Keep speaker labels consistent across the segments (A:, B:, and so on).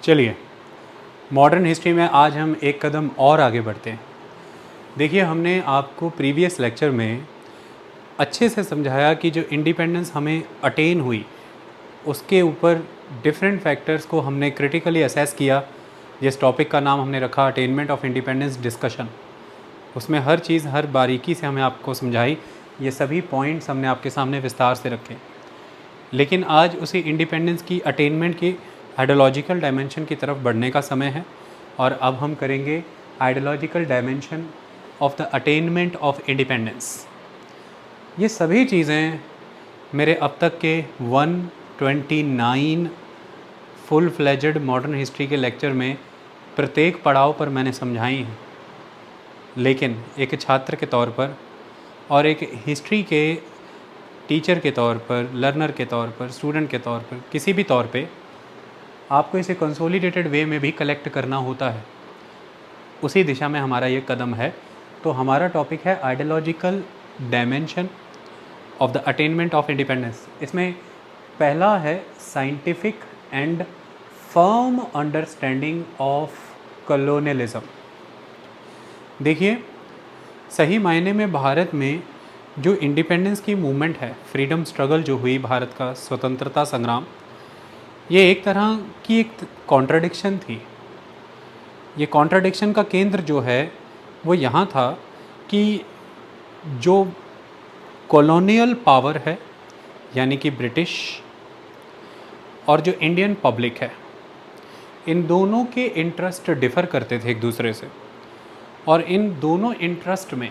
A: चलिए, modern history में आज हम एक कदम और आगे बढ़ते हैं। देखिए, हमने आपको प्रीवियस लेक्चर में अच्छे से समझाया कि जो इंडिपेंडेंस हमें अटेन हुई उसके ऊपर डिफरेंट फैक्टर्स को हमने क्रिटिकली असेस किया। जिस टॉपिक का नाम हमने रखा अटेनमेंट ऑफ इंडिपेंडेंस डिस्कशन, उसमें हर चीज़ हर बारीकी से हमें आपको समझाई। ये सभी पॉइंट्स हमने आपके सामने विस्तार से रखे। लेकिन आज उसी इंडिपेंडेंस की अटेनमेंट की आइडियोलॉजिकल डायमेंशन की तरफ बढ़ने का समय है, और अब हम करेंगे ideological dimension of the attainment of independence. ये सभी चीज़ें मेरे अब तक के 129 फुल फ्लेजेड मॉडर्न हिस्ट्री के लेक्चर में प्रत्येक पड़ाव पर मैंने समझाई हैं। लेकिन एक छात्र के तौर पर और एक हिस्ट्री के टीचर के तौर पर, लर्नर के तौर पर, स्टूडेंट के तौर पर, किसी भी तौर पे आपको इसे कंसोलिडेटेड वे में भी कलेक्ट करना होता है। उसी दिशा में हमारा ये कदम है। तो हमारा टॉपिक है ideological dimension of the attainment of independence. इसमें पहला है scientific and firm understanding of colonialism. देखिए, सही मायने में भारत में जो इंडिपेंडेंस की मूवमेंट है, फ्रीडम स्ट्रगल जो हुई, भारत का स्वतंत्रता संग्राम, ये एक तरह की एक कॉन्ट्राडिक्शन थी। ये कॉन्ट्राडिक्शन का केंद्र जो है वो यहाँ था कि जो कॉलोनियल पावर है, यानी कि ब्रिटिश, और जो इंडियन पब्लिक है, इन दोनों के इंटरेस्ट डिफ़र करते थे एक दूसरे से। और इन दोनों इंटरेस्ट में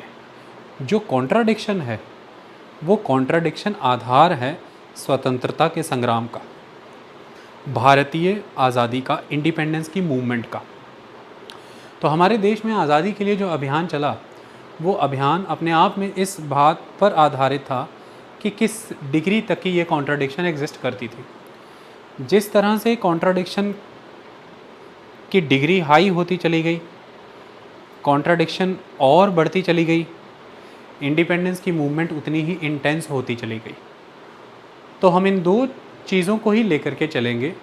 A: जो कॉन्ट्राडिक्शन है वो कॉन्ट्राडिक्शन आधार है स्वतंत्रता के संग्राम का, भारतीय आज़ादी का, इंडिपेंडेंस की मूवमेंट का। तो हमारे देश में आज़ादी के लिए जो अभियान चला, वो अभियान अपने आप में इस बात पर आधारित था कि किस डिग्री तक की ये कॉन्ट्राडिक्शन एग्जिस्ट करती थी। जिस तरह से कॉन्ट्राडिक्शन की डिग्री हाई होती चली गई, कॉन्ट्राडिक्शन और बढ़ती चली गई, इंडिपेंडेंस की मूवमेंट उतनी ही इंटेंस होती चली गई। तो हम इन दो चीज़ों को ही लेकर के चलेंगे,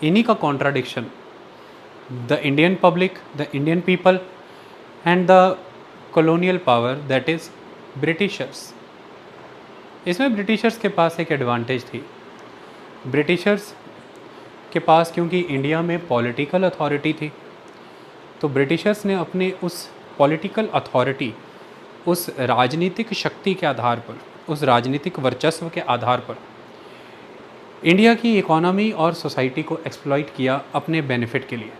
A: इन्हीं का contradiction, the Indian public, the Indian people and the colonial power, that is Britishers. इसमें ब्रिटिशर्स के पास एक एडवांटेज थी। ब्रिटिशर्स के पास क्योंकि इंडिया में पॉलिटिकल अथॉरिटी थी, तो ब्रिटिशर्स ने अपने उस पॉलिटिकल अथॉरिटी, उस राजनीतिक शक्ति के आधार पर, उस राजनीतिक वर्चस्व के आधार पर इंडिया की इकोनॉमी और सोसाइटी को एक्सप्लॉइट किया अपने बेनिफिट के लिए।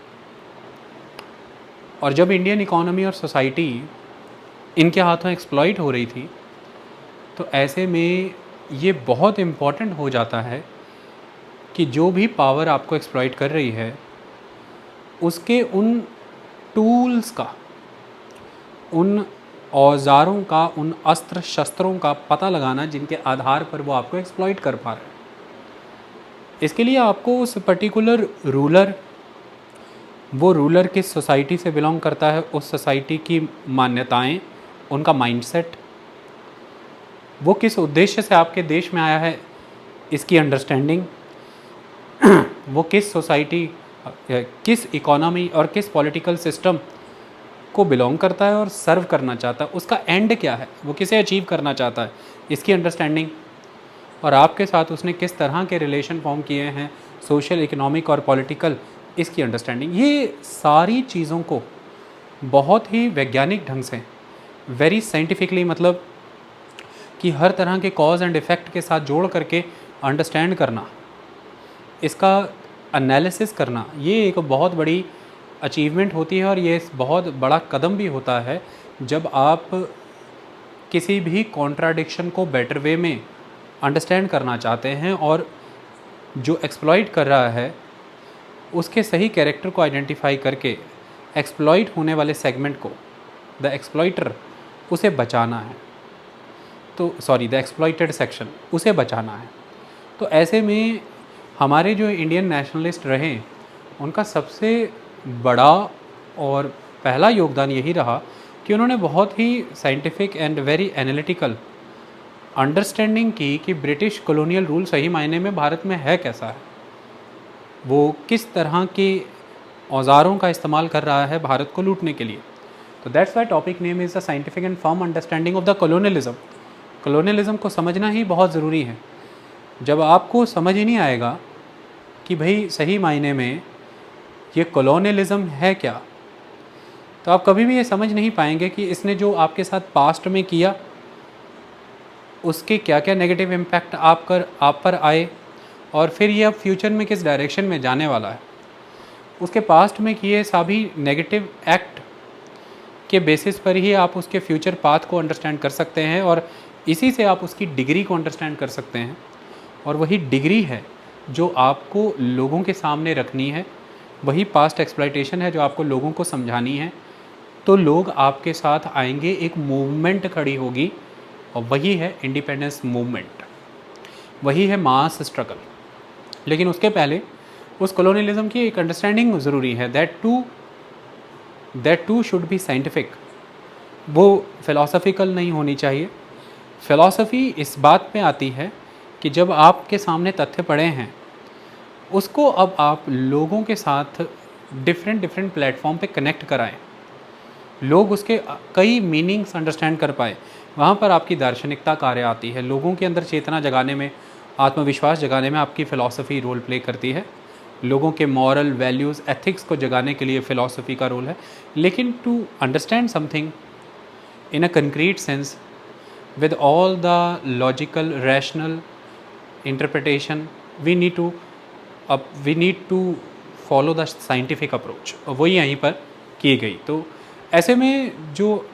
A: और जब इंडियन इकोनॉमी और सोसाइटी इनके हाथों एक्सप्लॉइट हो रही थी, तो ऐसे में ये बहुत इम्पॉर्टेंट हो जाता है कि जो भी पावर आपको एक्सप्लॉइट कर रही है उसके उन टूल्स का, उन औजारों का, उन अस्त्र शस्त्रों का पता लगाना जिनके आधार पर वो आपको एक्सप्लॉइट कर पा रहे हैं। इसके लिए आपको उस पर्टिकुलर रूलर, वो रूलर किस सोसाइटी से बिलोंग करता है, उस सोसाइटी की मान्यताएं, उनका माइंडसेट, वो किस उद्देश्य से आपके देश में आया है, इसकी अंडरस्टैंडिंग, वो किस सोसाइटी, किस इकोनॉमी और किस पॉलिटिकल सिस्टम को बिलोंग करता है और सर्व करना चाहता है, उसका एंड क्या है, वो किसे अचीव करना चाहता है, इसकी अंडरस्टैंडिंग, और आपके साथ उसने किस तरह के रिलेशन फॉर्म किए हैं, सोशल, इकोनॉमिक और पॉलिटिकल, इसकी अंडरस्टैंडिंग। ये सारी चीज़ों को बहुत ही वैज्ञानिक ढंग से, वेरी साइंटिफिकली, मतलब कि हर तरह के कॉज एंड इफ़ेक्ट के साथ जोड़ करके अंडरस्टैंड करना, इसका एनालिसिस करना, ये एक बहुत बड़ी अचीवमेंट होती है। और ये बहुत बड़ा कदम भी होता है जब आप किसी भी कॉन्ट्राडिक्शन को बेटर वे में अंडरस्टैंड करना चाहते हैं और जो एक्सप्लॉइट कर रहा है उसके सही कैरेक्टर को आइडेंटिफाई करके एक्सप्लॉइट होने वाले सेगमेंट को, द एक्सप्लॉइटर, उसे बचाना है। तो सॉरी, द एक्सप्लॉइटेड सेक्शन, उसे बचाना है। तो ऐसे में हमारे जो इंडियन नेशनलिस्ट रहे, उनका सबसे बड़ा और पहला योगदान यही रहा कि उन्होंने बहुत ही scientific and very analytical understanding की कि ब्रिटिश कॉलोनियल रूल सही मायने में भारत में है कैसा है। वो किस तरह के औज़ारों का इस्तेमाल कर रहा है भारत को लूटने के लिए। तो that's why topic name is the scientific and firm understanding of the colonialism. Colonialism को समझना ही बहुत ज़रूरी है। जब आपको समझ ही नहीं आएगा कि भाई सही मायने में ये कॉलोनियलिज्म है क्या, तो आप कभी भी ये समझ नहीं पाएंगे कि इसने जो आपके साथ पास्ट में किया उसके क्या क्या नेगेटिव इम्पैक्ट आप पर आए, और फिर ये अब फ्यूचर में किस डायरेक्शन में जाने वाला है। उसके पास्ट में किए सभी नेगेटिव एक्ट के बेसिस पर ही आप उसके फ्यूचर पाथ को अंडरस्टैंड कर सकते हैं, और इसी से आप उसकी डिग्री को अंडरस्टैंड कर सकते हैं। और वही डिग्री है जो आपको लोगों के सामने रखनी है, वही पास्ट एक्सप्लॉयटेशन है जो आपको लोगों को समझानी है। तो लोग आपके साथ आएंगे, एक मूवमेंट खड़ी होगी, और वही है इंडिपेंडेंस मूवमेंट, वही है मास स्ट्रगल। लेकिन उसके पहले उस कॉलोनियलिज्म की एक अंडरस्टैंडिंग ज़रूरी है, that too should be scientific. वो फिलॉसफिकल नहीं होनी चाहिए। फिलॉसफी इस बात पे आती है कि जब आपके सामने तथ्य पड़े हैं, उसको अब आप लोगों के साथ डिफरेंट प्लेटफॉर्म पे कनेक्ट कराएं, लोग उसके कई मीनिंग्स अंडरस्टैंड कर पाए। वहाँ पर आपकी दार्शनिकता कार्य आती है। लोगों के अंदर चेतना जगाने में, आत्मविश्वास जगाने में आपकी फ़िलॉसफी रोल प्ले करती है। लोगों के मॉरल वैल्यूज़ एथिक्स को जगाने के लिए फ़िलॉसफी का रोल है। लेकिन to understand something in a concrete sense with all the logical rational interpretation, we need to follow the scientific approach, और वही यहीं पर की गई। तो ऐसे में जो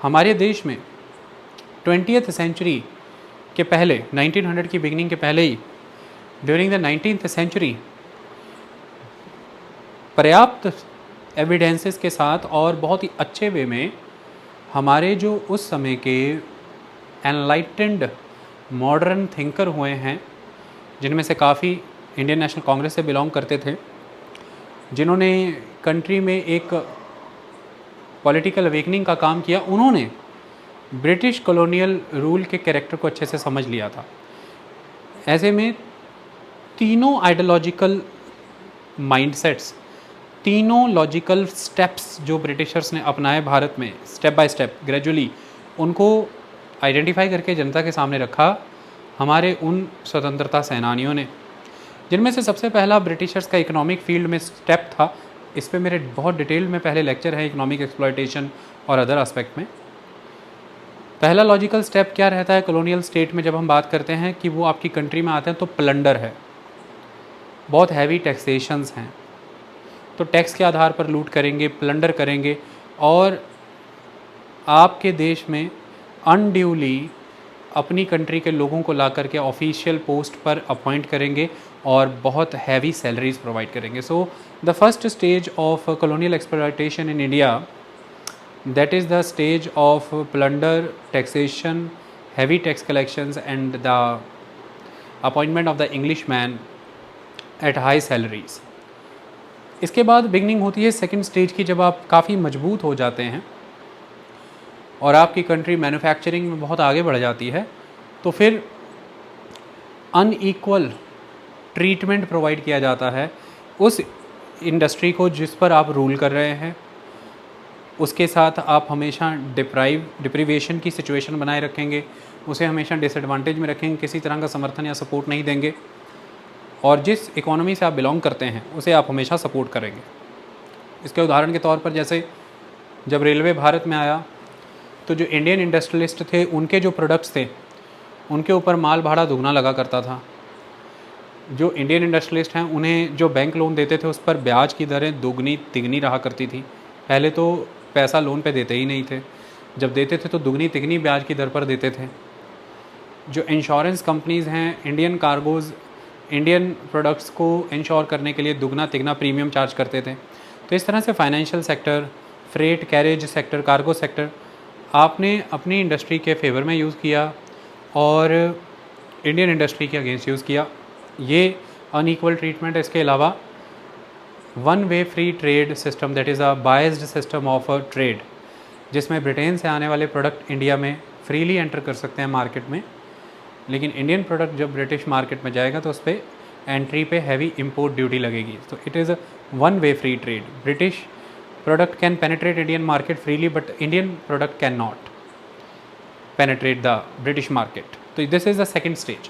A: हमारे देश में 20th सेंचुरी के पहले, 1900 की बिगनिंग के पहले ही, ड्यूरिंग द 19th सेंचुरी पर्याप्त एविडेंसेस के साथ और बहुत ही अच्छे वे में हमारे जो उस समय के एनलाइटेंड मॉडर्न थिंकर हुए हैं, जिनमें से काफ़ी इंडियन नेशनल कांग्रेस से बिलोंग करते थे, जिन्होंने कंट्री में एक पॉलिटिकल अवेकनिंग का काम किया, उन्होंने ब्रिटिश कॉलोनियल रूल के कैरेक्टर को अच्छे से समझ लिया था। ऐसे में तीनों आइडियोलॉजिकल माइंडसेट्स, तीनों लॉजिकल स्टेप्स जो ब्रिटिशर्स ने अपनाए भारत में, स्टेप बाय स्टेप ग्रेजुअली उनको आइडेंटिफाई करके जनता के सामने रखा हमारे उन स्वतंत्रता सेनानियों ने, जिनमें से सबसे पहला ब्रिटिशर्स का इकोनॉमिक फील्ड में स्टेप था। इस पे मेरे बहुत डिटेल में पहले लेक्चर है, इकोनॉमिक एक्सप्लॉयटेशन और अदर एस्पेक्ट में। पहला लॉजिकल स्टेप क्या रहता है कॉलोनियल स्टेट में, जब हम बात करते हैं कि वो आपकी कंट्री में आते हैं, तो प्लंडर है, बहुत हैवी टैक्सेशंस हैं। तो टैक्स के आधार पर लूट करेंगे, प्लंडर करेंगे, और आपके देश में अनड्यूली अपनी कंट्री के लोगों को ला करके ऑफिशियल पोस्ट पर अपॉइंट करेंगे और बहुत हैवी सैलरीज प्रोवाइड करेंगे। So the first stage of colonial exploitation in India, that is the stage of plunder, taxation, heavy tax collections and the appointment of the English man at high salaries. इसके बाद beginning होती है second stage की, जब आप काफ़ी मजबूत हो जाते हैं और आपकी कंट्री मैन्युफैक्चरिंग में बहुत आगे बढ़ जाती है, तो फिर अनइक्वल ट्रीटमेंट प्रोवाइड किया जाता है उस इंडस्ट्री को जिस पर आप रूल कर रहे हैं। उसके साथ आप हमेशा डिप्रीवेशन की सिचुएशन बनाए रखेंगे, उसे हमेशा डिसएडवांटेज में रखेंगे, किसी तरह का समर्थन या सपोर्ट नहीं देंगे, और जिस इकोनॉमी से आप बिलोंग करते हैं उसे आप हमेशा सपोर्ट करेंगे। इसके उदाहरण के तौर पर, जैसे जब रेलवे भारत में आया, तो जो इंडियन इंडस्ट्रियलिस्ट थे, उनके जो प्रोडक्ट्स थे उनके ऊपर माल भाड़ा दुगना लगा करता था। जो इंडियन इंडस्ट्रियलिस्ट हैं, उन्हें जो बैंक लोन देते थे उस पर ब्याज की दरें दुगनी तिगनी रहा करती थी। पहले तो पैसा लोन पे देते ही नहीं थे, जब देते थे तो दुगनी तिगनी ब्याज की दर पर देते थे। जो इंश्योरेंस कंपनीज़ हैं, इंडियन कार्गोज़, इंडियन प्रोडक्ट्स को इंश्योर करने के लिए दुगना तिगना प्रीमियम चार्ज करते थे। तो इस तरह से financial sector, freight carriage sector, cargo sector आपने अपनी इंडस्ट्री के फेवर में यूज़ किया और इंडियन इंडस्ट्री के अगेंस्ट यूज़ किया। ये अनइक्वल ट्रीटमेंट। इसके अलावा one way free trade system, that is a biased system of trade, जिसमें ब्रिटेन से आने वाले प्रोडक्ट इंडिया में फ्रीली एंटर कर सकते हैं मार्केट में, लेकिन इंडियन प्रोडक्ट जब ब्रिटिश मार्केट में जाएगा तो उस पर एंट्री पे हैवी इंपोर्ट ड्यूटी लगेगी। तो it is a one way free trade. British product can penetrate Indian market freely, but Indian product can not penetrate the British market. So this is the second stage.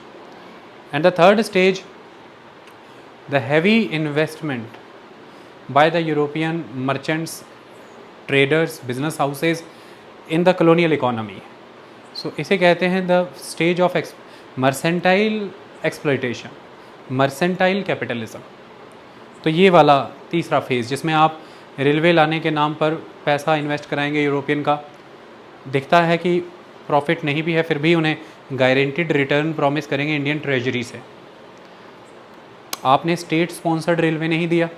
A: And the third stage, the heavy investment by the European merchants, traders, business houses in the colonial economy. So इसे कहते हैं the stage of mercantile exploitation, mercantile capitalism. तो ये वाला तीसरा phase जिसमें आप railway लाने के नाम पर पैसा इन्वेस्ट कराएंगे यूरोपियन का, दिखता है कि प्रॉफिट नहीं भी है, फिर भी उन्हें गारंटीड रिटर्न प्रॉमिस करेंगे इंडियन ट्रेजरी से। आपने स्टेट स्पॉन्सर्ड रेलवे नहीं दिया।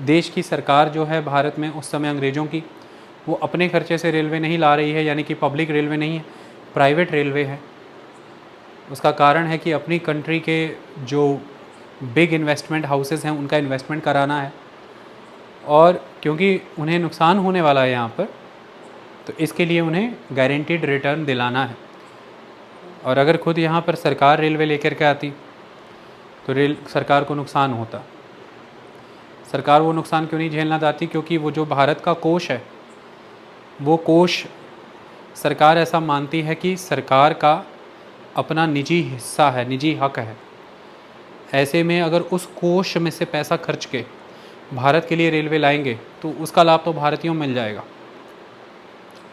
A: देश की सरकार जो है भारत में उस समय अंग्रेज़ों की, वो अपने खर्चे से रेलवे नहीं ला रही है, यानी कि पब्लिक रेलवे नहीं है, प्राइवेट रेलवे है। उसका कारण है कि अपनी कंट्री के जो बिग इन्वेस्टमेंट हाउसेस हैं उनका इन्वेस्टमेंट कराना है, और क्योंकि उन्हें नुकसान होने वाला है यहाँ पर, तो इसके लिए उन्हें गारंटीड रिटर्न दिलाना है। और अगर खुद यहाँ पर सरकार रेलवे लेकर के आती तो सरकार को नुकसान होता। सरकार वो नुकसान क्यों नहीं झेलना चाहती? क्योंकि वो जो भारत का कोष है, वो कोष सरकार ऐसा मानती है कि सरकार का अपना निजी हिस्सा है, निजी हक है। ऐसे में अगर उस कोष में से पैसा खर्च के भारत के लिए रेलवे लाएंगे तो उसका लाभ तो भारतीयों में मिल जाएगा।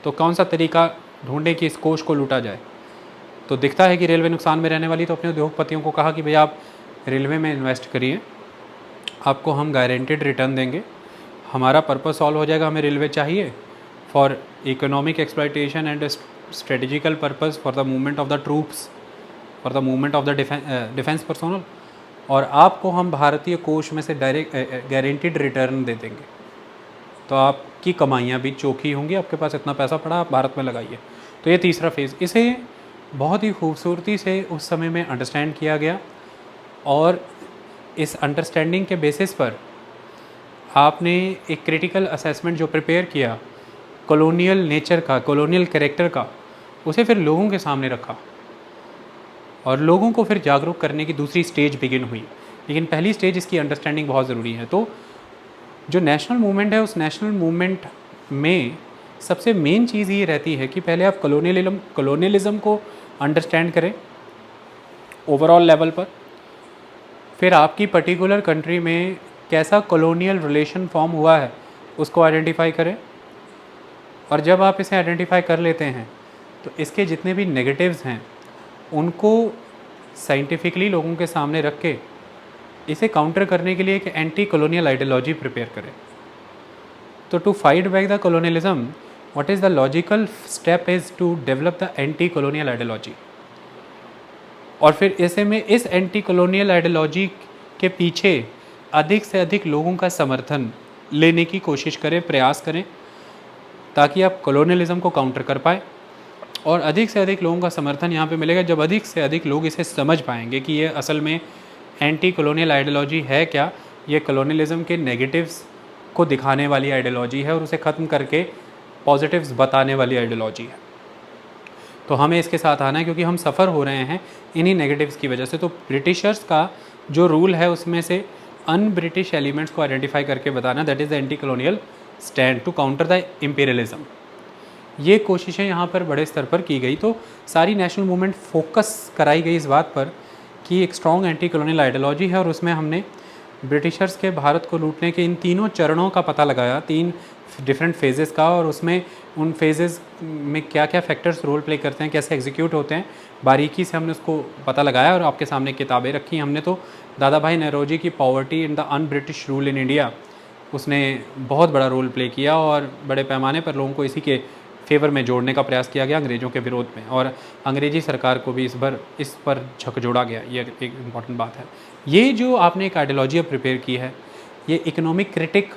A: तो कौन सा तरीका ढूंढें कि इस कोष को लूटा जाए? तो दिखता है कि रेलवे नुकसान में रहने वाली, तो अपने उद्योगपतियों को कहा कि भैया आप रेलवे में इन्वेस्ट करिए, आपको हम गारंटीड रिटर्न देंगे, हमारा पर्पस सॉल्व हो जाएगा। हमें रेलवे चाहिए for economic exploitation and strategical purpose, for the movement of the troops, for the movement of the defence personnel, और आपको हम भारतीय कोष में से डायरेक्ट गारंटीड रिटर्न दे देंगे। तो आपकी कमाइयाँ भी चोखी होंगी, आपके पास इतना पैसा पड़ा, आप भारत में लगाइए। तो ये तीसरा फेज़, इसे बहुत ही खूबसूरती से उस समय में अंडरस्टैंड किया गया, और इस अंडरस्टैंडिंग के बेसिस पर आपने एक क्रिटिकल असेसमेंट जो प्रिपेयर किया कॉलोनियल नेचर का, कॉलोनियल कैरेक्टर का, उसे फिर लोगों के सामने रखा, और लोगों को फिर जागरूक करने की दूसरी स्टेज बिगिन हुई। लेकिन पहली स्टेज इसकी अंडरस्टैंडिंग बहुत ज़रूरी है। तो जो नेशनल मूवमेंट है, उस नेशनल मूवमेंट में सबसे मेन चीज़ ये रहती है कि पहले आप कॉलोनियलिज्म को अंडरस्टैंड करें ओवरऑल लेवल पर, फिर आपकी पर्टिकुलर कंट्री में कैसा कॉलोनियल रिलेशन फॉर्म हुआ है उसको आइडेंटिफाई करें, और जब आप इसे आइडेंटिफाई कर लेते हैं तो इसके जितने भी नेगेटिव्स हैं उनको साइंटिफिकली लोगों के सामने रख के इसे काउंटर करने के लिए एक एंटी कॉलोनियल आइडियोलॉजी प्रिपेयर करें। तो to fight back the colonialism, what is the logical step is to develop the anti colonial ideology, और फिर ऐसे में इस एंटी कॉलोनियल आइडियोलॉजी के पीछे अधिक से अधिक लोगों का समर्थन लेने की कोशिश करें, प्रयास करें, ताकि आप कॉलोनियलिज्म को काउंटर कर पाए। और अधिक से अधिक लोगों का समर्थन यहाँ पे मिलेगा जब अधिक से अधिक लोग इसे समझ पाएंगे कि ये असल में एंटी कॉलोनियल आइडियोलॉजी है क्या, ये कॉलोनियलिज्म के नेगेटिव्स को दिखाने वाली आइडियोलॉजी है और उसे ख़त्म करके पॉजिटिव्स बताने वाली आइडियोलॉजी है। तो हमें इसके साथ आना है, क्योंकि हम सफ़र हो रहे हैं इन्हीं नेगेटिव्स की वजह से। तो ब्रिटिशर्स का जो रूल है उसमें से अन ब्रिटिश एलिमेंट्स को आइडेंटिफाई करके बताना, that is the anti colonial stand to counter the imperialism. ये कोशिशें यहाँ पर बड़े स्तर पर की गई। तो सारी नेशनल मूवमेंट फोकस कराई गई इस बात पर कि एक स्ट्रॉन्ग एंटी कॉलोनियल आइडियोलॉजी है, और उसमें हमने ब्रिटिशर्स के भारत को लूटने के इन तीनों चरणों का पता लगाया, 3 डिफरेंट फेजेस का, और उसमें उन फेजेस में क्या क्या फैक्टर्स रोल प्ले करते हैं, कैसे एग्जीक्यूट होते हैं, बारीकी से हमने उसको पता लगाया और आपके सामने किताबें रखी हमने। तो दादा भाई नौरोजी की poverty in the un British rule in India, उसने बहुत बड़ा रोल प्ले किया और बड़े पैमाने पर लोगों को इसी के फेवर में जोड़ने का प्रयास किया गया अंग्रेज़ों के विरोध में, और अंग्रेज़ी सरकार को भी इस पर झकझोड़ा गया। ये एक इम्पॉर्टेंट बात है। ये जो आपने एक आइडियोलॉजी प्रिपेयर की है, ये इकोनॉमिक क्रिटिक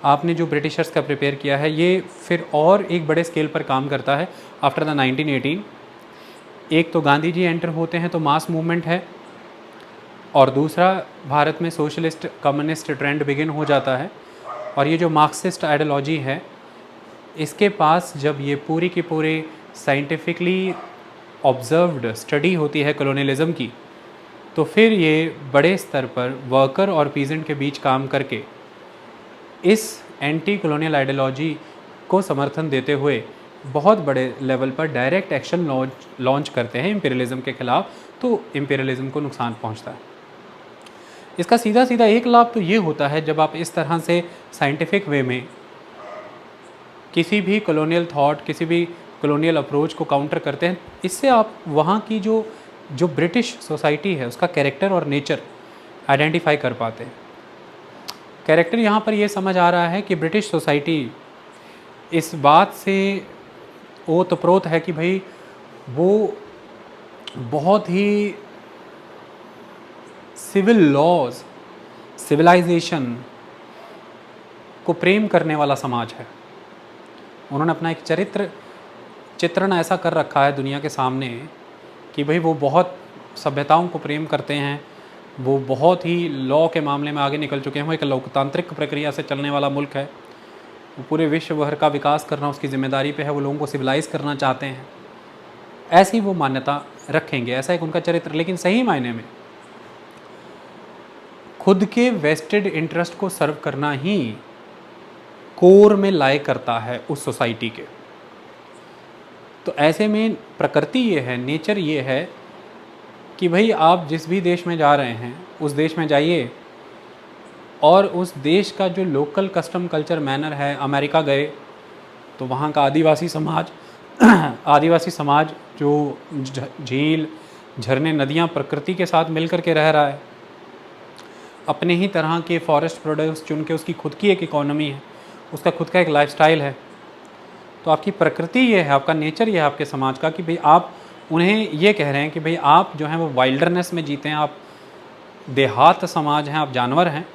A: आपने जो ब्रिटिशर्स का प्रिपेयर किया है, ये फिर और एक बड़े स्केल पर काम करता है आफ्टर द 1918। एक तो गांधी जी एंटर होते हैं तो मास मूवमेंट है, और दूसरा भारत में सोशलिस्ट कम्युनिस्ट ट्रेंड बिगिन हो जाता है, और ये जो मार्क्सिस्ट आइडियोलॉजी है इसके पास जब ये पूरी की पूरी साइंटिफिकली ऑब्जर्व्ड स्टडी होती है कॉलोनियलिज्म की, तो फिर ये बड़े स्तर पर वर्कर और पीजेंट के बीच काम करके इस एंटी कॉलोनियल आइडियोलॉजी को समर्थन देते हुए बहुत बड़े लेवल पर डायरेक्ट एक्शन लॉन्च करते हैं इंपीरियलिज्म के खिलाफ, तो इंपीरियलिज्म को नुकसान पहुंचता है। इसका सीधा सीधा एक लाभ तो ये होता है, जब आप इस तरह से साइंटिफिक वे में किसी भी कॉलोनियल थॉट, किसी भी कॉलोनियल अप्रोच को काउंटर करते हैं, इससे आप वहाँ की जो ब्रिटिश सोसाइटी है उसका कैरेक्टर और नेचर आइडेंटिफाई कर पाते हैं। कैरेक्टर यहाँ पर ये समझ आ रहा है कि ब्रिटिश सोसाइटी इस बात से ओतप्रोत है कि भाई वो बहुत ही सिविल लॉज, सिविलाइजेशन को प्रेम करने वाला समाज है। उन्होंने अपना एक चित्रण ऐसा कर रखा है दुनिया के सामने कि भाई वो बहुत सभ्यताओं को प्रेम करते हैं, वो बहुत ही लॉ के मामले में आगे निकल चुके हैं, वो एक लोकतांत्रिक प्रक्रिया से चलने वाला मुल्क है, वो पूरे विश्व भर का विकास करना उसकी जिम्मेदारी पे है, वो लोगों को सिविलाइज करना चाहते हैं, ऐसी वो मान्यता रखेंगे, ऐसा एक उनका चरित्र। लेकिन सही मायने में खुद के वेस्टेड इंटरेस्ट को सर्व करना ही कोर में लाए करता है उस सोसाइटी के। तो ऐसे में प्रकृति ये है, नेचर ये है कि भाई आप जिस भी देश में जा रहे हैं उस देश में जाइए और उस देश का जो लोकल कस्टम कल्चर मैनर है, अमेरिका गए तो वहाँ का आदिवासी समाज जो झील, झरने, नदियाँ प्रकृति के साथ मिल कर के रह रहा है, अपने ही तरह के फॉरेस्ट प्रोडक्ट्स चुन के, उसकी खुद की एक इकोनॉमी है, उसका खुद का एक लाइफस्टाइल है। तो आपकी प्रकृति ये है, आपका नेचर ये है आपके समाज का कि भाई आप उन्हें ये कह रहे हैं कि भाई आप जो हैं वो वाइल्डरनेस में जीते हैं, आप देहात समाज हैं, आप जानवर हैं।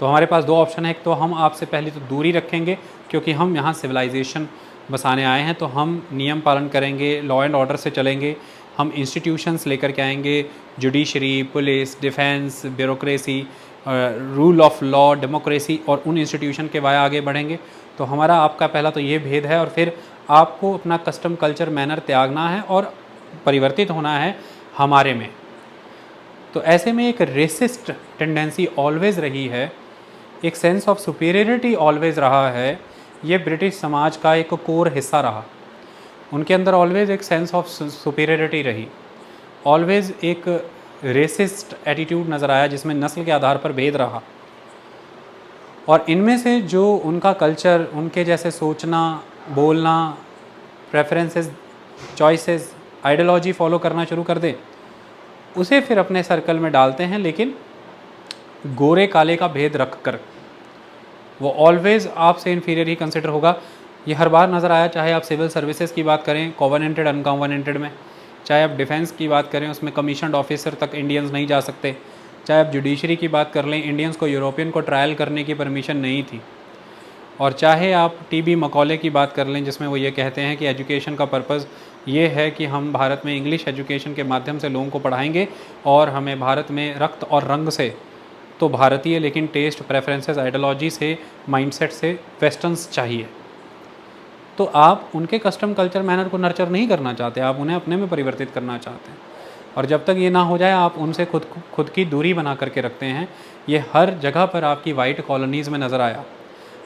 A: तो हमारे पास दो ऑप्शन है, एक तो हम आपसे पहले तो दूरी रखेंगे क्योंकि हम यहाँ सिविलाइजेशन बसाने आए हैं, तो हम नियम पालन करेंगे, लॉ एंड ऑर्डर से चलेंगे, हम इंस्टीट्यूशंस लेकर के आएंगे, judiciary, police, defence, bureaucracy, rule of law, democracy, और उन इंस्टीट्यूशन के वाया आगे बढ़ेंगे। तो हमारा आपका पहला तो ये भेद है, और फिर आपको अपना कस्टम कल्चर मैनर त्यागना है और परिवर्तित होना है हमारे में। तो ऐसे में एक रेसिस्ट टेंडेंसी ऑलवेज़ रही है, एक सेंस ऑफ सुपीरियरिटी ऑलवेज़ रहा है, ये ब्रिटिश समाज का एक कोर हिस्सा रहा। उनके अंदर ऑलवेज़ एक सेंस ऑफ सुपीरियरिटी रही, ऑलवेज़ एक रेसिस्ट एटीट्यूड नज़र आया जिसमें नस्ल के आधार पर भेद रहा। और इनमें से जो उनका कल्चर, उनके जैसे सोचना, बोलना, प्रेफरेंसेस, चॉइसेस, आइडियोलॉजी फॉलो करना शुरू कर दे, उसे फिर अपने सर्कल में डालते हैं, लेकिन गोरे काले का भेद रख कर। वो ऑलवेज़ आपसे इन्फीरियर ही कंसिडर होगा। ये हर बार नज़र आया, चाहे आप सिविल सर्विसेज की बात करें कोवेनेंटेड अनकोवेनेंटेड में, चाहे आप डिफेंस की बात करें उसमें कमीशनड ऑफिसर तक इंडियंस नहीं जा सकते, चाहे आप जुडिशरी की बात कर लें, इंडियंस को यूरोपियन को ट्रायल करने की परमिशन नहीं थी, और चाहे आप टी.बी. मकौले की बात कर लें जिसमें वो ये कहते हैं कि एजुकेशन का पर्पज़ ये है कि हम भारत में इंग्लिश एजुकेशन के माध्यम से लोगों को पढ़ाएंगे और हमें भारत में रक्त और रंग से तो भारतीय, लेकिन टेस्ट, प्रेफरेंसेस, आइडियोलॉजी से, माइंडसेट से वेस्टर्न्स चाहिए। तो आप उनके कस्टम कल्चर मैनर को नर्चर नहीं करना चाहते, आप उन्हें अपने में परिवर्तित करना चाहते हैं, और जब तक ये ना हो जाए आप उनसे खुद की दूरी बना करके रखते हैं। ये हर जगह पर आपकी वाइट कॉलोनीज़ में नज़र आया,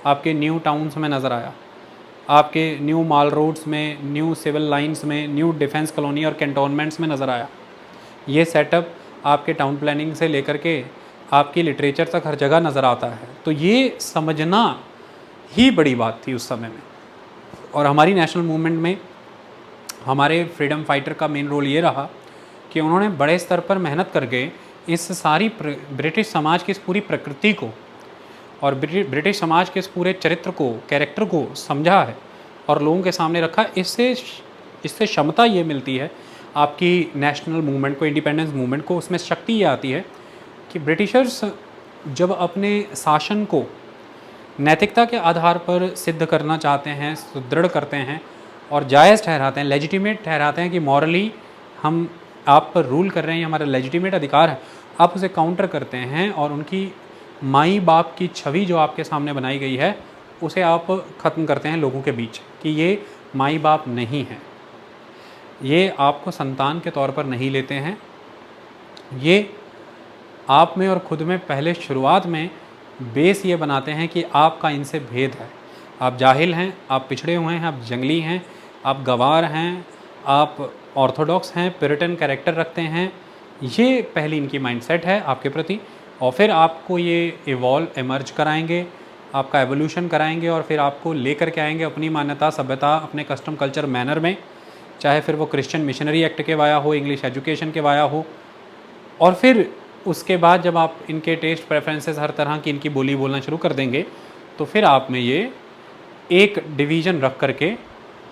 A: आपके न्यू टाउन्स में नज़र आया, आपके न्यू माल रोड्स में, न्यू सिविल लाइंस में, न्यू डिफेंस कॉलोनी और कैंटोनमेंट्स में नज़र आया। ये सेटअप आपके टाउन प्लानिंग से लेकर के आपकी लिटरेचर तक हर जगह नज़र आता है। तो ये समझना ही बड़ी बात थी उस समय में। और हमारी नेशनल मूवमेंट में हमारे फ्रीडम फाइटर का मेन रोल ये रहा कि उन्होंने बड़े स्तर पर मेहनत करके इस सारी ब्रिटिश समाज की इस पूरी प्रकृति को और ब्रिटिश समाज के इस पूरे चरित्र को, कैरेक्टर को समझा है और लोगों के सामने रखा। इससे क्षमता ये मिलती है आपकी नेशनल मूवमेंट को, इंडिपेंडेंस मूवमेंट को, उसमें शक्ति ये आती है कि ब्रिटिशर्स जब अपने शासन को नैतिकता के आधार पर सिद्ध करना चाहते हैं, सुदृढ़ करते हैं और जायज़ ठहराते हैं, लेजिटिमेट ठहराते हैं कि मॉरली हम आप पर रूल कर रहे हैं, हमारा लेजिटिमेट अधिकार है, आप उसे काउंटर करते हैं और उनकी माई बाप की छवि जो आपके सामने बनाई गई है उसे आप ख़त्म करते हैं लोगों के बीच कि ये माई बाप नहीं है, ये आपको संतान के तौर पर नहीं लेते हैं, ये आप में और खुद में पहले शुरुआत में बेस ये बनाते हैं कि आपका इनसे भेद है। आप जाहिल हैं, आप पिछड़े हुए हैं, आप जंगली हैं, आप गँवार हैं, आप ऑर्थोडॉक्स हैं, प्यूरिटन कैरेक्टर रखते हैं। ये पहली इनकी माइंडसेट है आपके प्रति, और फिर आपको ये इवॉल्व एमर्ज कराएंगे, आपका एवोल्यूशन कराएंगे, और फिर आपको लेकर के आएंगे अपनी मान्यता, सभ्यता, अपने कस्टम, कल्चर, मैनर में, चाहे फिर वो क्रिश्चियन मिशनरी एक्ट के वाया हो, इंग्लिश एजुकेशन के वाया हो। और फिर उसके बाद जब आप इनके टेस्ट प्रेफरेंसेस, हर तरह की इनकी बोली बोलना शुरू कर देंगे, तो फिर आप में ये एक डिवीज़न रख करके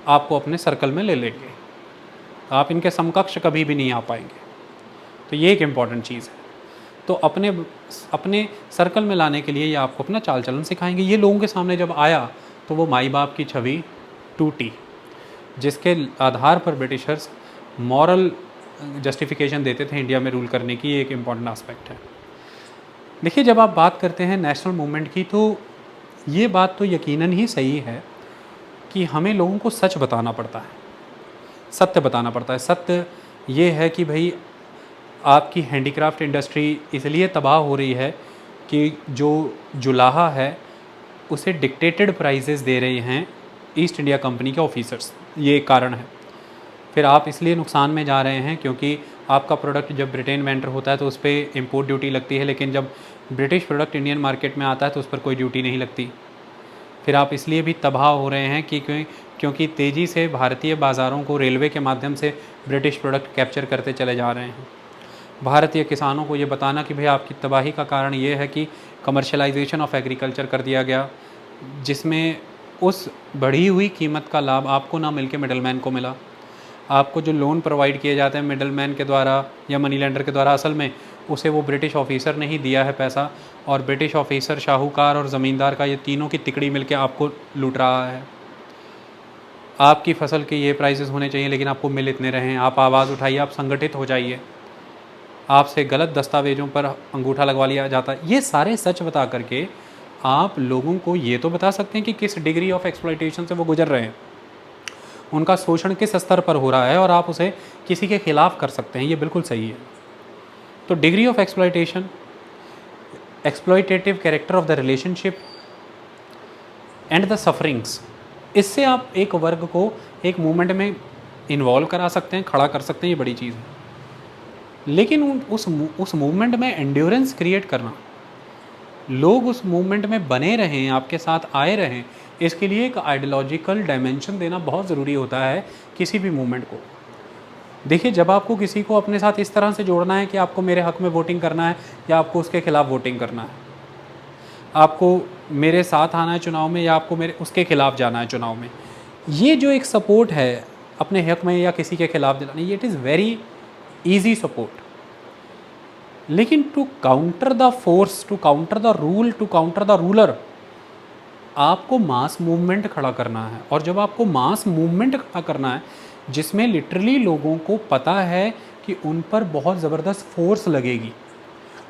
A: आपको अपने सर्कल में ले लेंगे। आप इनके समकक्ष कभी भी नहीं आ पाएंगे। तो ये एक इम्पॉर्टेंट चीज़ है। तो अपने सर्कल में लाने के लिए ये आपको अपना चाल चलन सिखाएंगे। ये लोगों के सामने जब आया तो वो माई बाप की छवि टूटी, जिसके आधार पर ब्रिटिशर्स मॉरल जस्टिफिकेशन देते थे इंडिया में रूल करने की। ये एक इम्पॉर्टेंट एस्पेक्ट है। देखिए, जब आप बात करते हैं नेशनल मूवमेंट की, तो ये बात तो यकीनन ही सही है कि हमें लोगों को सच बताना पड़ता है, सत्य बताना पड़ता है। सत्य ये है कि भाई आपकी हैंडीक्राफ्ट इंडस्ट्री इसलिए तबाह हो रही है कि जो जुलाहा है उसे डिक्टेटेड प्राइसेस दे रहे हैं ईस्ट इंडिया कंपनी के ऑफिसर्स, ये एक कारण है। फिर आप इसलिए नुकसान में जा रहे हैं क्योंकि आपका प्रोडक्ट जब ब्रिटेन में एंटर होता है तो उस पर इम्पोर्ट ड्यूटी लगती है, लेकिन जब ब्रिटिश प्रोडक्ट इंडियन मार्केट में आता है तो उस पर कोई ड्यूटी नहीं लगती। फिर आप इसलिए भी तबाह हो रहे हैं कि क्योंकि तेज़ी से भारतीय बाज़ारों को रेलवे के माध्यम से ब्रिटिश प्रोडक्ट कैप्चर करते चले जा रहे हैं। भारतीय किसानों को ये बताना कि भाई आपकी तबाही का कारण ये है कि कमर्शलाइजेशन ऑफ एग्रीकल्चर कर दिया गया, जिसमें उस बढ़ी हुई कीमत का लाभ आपको ना मिलके मिडलमैन को मिला। आपको जो लोन प्रोवाइड किए जाते हैं मिडलमैन के द्वारा या मनी लेंडर के द्वारा, असल में उसे वो ब्रिटिश ऑफिसर ने ही दिया है पैसा, और ब्रिटिश ऑफिसर, शाहूकार और ज़मींदार का ये तीनों की तिकड़ी मिलके आपको लूट रहा है। आपकी फसल के ये प्राइसेस होने चाहिए लेकिन आपको मिल इतने रहे हैं। आप आवाज़ उठाइए, आप संगठित हो जाइए, आपसे गलत दस्तावेज़ों पर अंगूठा लगवा लिया जाता है। ये सारे सच बता करके आप लोगों को ये तो बता सकते हैं कि किस डिग्री ऑफ एक्सप्लॉइटेशन से वो गुजर रहे हैं, उनका शोषण किस स्तर पर हो रहा है, और आप उसे किसी के खिलाफ कर सकते हैं। ये बिल्कुल सही है। तो degree of exploitation, exploitative character of the relationship and the sufferings, इससे आप एक वर्ग को एक मूवमेंट में इन्वॉल्व करा सकते हैं, खड़ा कर सकते हैं। ये बड़ी चीज़ है। लेकिन उस मूवमेंट में एंड्योरेंस क्रिएट करना, लोग उस मूवमेंट में बने रहें, आपके साथ आए रहें, इसके लिए एक आइडियोलॉजिकल डायमेंशन देना बहुत ज़रूरी होता है किसी भी मूवमेंट को। देखिए, जब आपको किसी को अपने साथ इस तरह से जोड़ना है कि आपको मेरे हक़ में वोटिंग करना है या आपको उसके खिलाफ वोटिंग करना है, आपको मेरे साथ आना है चुनाव में या आपको मेरे उसके खिलाफ जाना है चुनाव में, ये जो एक सपोर्ट है अपने हक़ में या किसी के खिलाफ दिलाना, ये it is very easy support. लेकिन to counter the force, to counter the rule, to counter the ruler, आपको मास मूवमेंट खड़ा करना है। और जब आपको मास मूवमेंट खड़ा करना है जिसमें लिटरली लोगों को पता है कि उन पर बहुत ज़बरदस्त फोर्स लगेगी,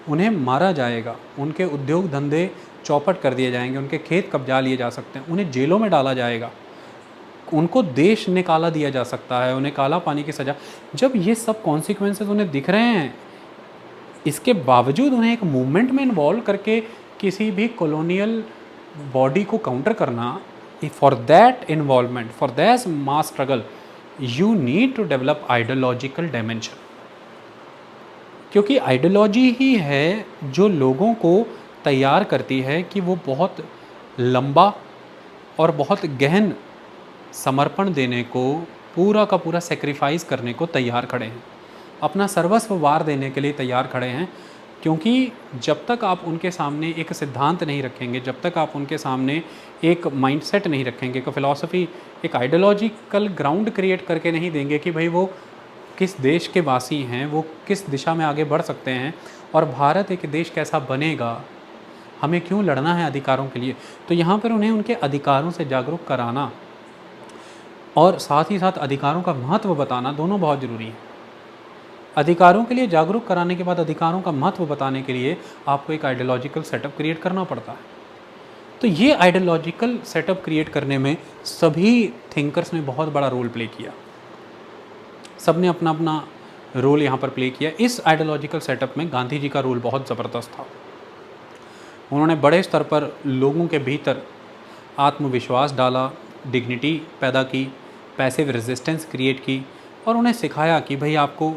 A: उन्हें मारा जाएगा, उनके उद्योग धंधे चौपट कर दिए जाएंगे, उनके खेत कब्जा लिए जा सकते हैं, उन्हें जेलों में डाला जाएगा, उनको देश निकाला दिया जा सकता है, उन्हें काला पानी की सज़ा, जब ये सब कॉन्सिक्वेंसेस उन्हें दिख रहे हैं, इसके बावजूद उन्हें एक मूवमेंट में इन्वॉल्व करके किसी भी कॉलोनियल बॉडी को काउंटर करना, for that involvement, for that mass struggle, you need to develop ideological dimension. क्योंकि आइडियोलॉजी ही है जो लोगों को तैयार करती है कि वो बहुत लंबा और बहुत गहन समर्पण देने को, पूरा का पूरा सेक्रीफाइस करने को तैयार खड़े हैं, अपना सर्वस्व वार देने के लिए तैयार खड़े हैं। क्योंकि जब तक आप उनके सामने एक सिद्धांत नहीं रखेंगे, जब तक आप उनके सामने एक माइंडसेट नहीं रखेंगे, एक फ़िलॉसफी, एक आइडियोलॉजिकल ग्राउंड क्रिएट करके नहीं देंगे कि भाई वो किस देश के वासी हैं, वो किस दिशा में आगे बढ़ सकते हैं और भारत एक देश कैसा बनेगा, हमें क्यों लड़ना है अधिकारों के लिए, तो यहाँ पर उन्हें उनके अधिकारों से जागरूक कराना और साथ ही साथ अधिकारों का महत्व बताना, दोनों बहुत ज़रूरी है। अधिकारों के लिए जागरूक कराने के बाद अधिकारों का महत्व बताने के लिए आपको एक आइडियोलॉजिकल सेटअप क्रिएट करना पड़ता है। तो ये आइडियोलॉजिकल सेटअप क्रिएट करने में सभी थिंकर्स ने बहुत बड़ा रोल प्ले किया। सब ने अपना अपना रोल यहाँ पर प्ले किया। इस आइडियोलॉजिकल सेटअप में गांधी जी का रोल बहुत ज़बरदस्त था। उन्होंने बड़े स्तर पर लोगों के भीतर आत्मविश्वास डाला, डिग्निटी पैदा की, पैसिव रेजिस्टेंस क्रिएट की और उन्हें सिखाया कि भाई आपको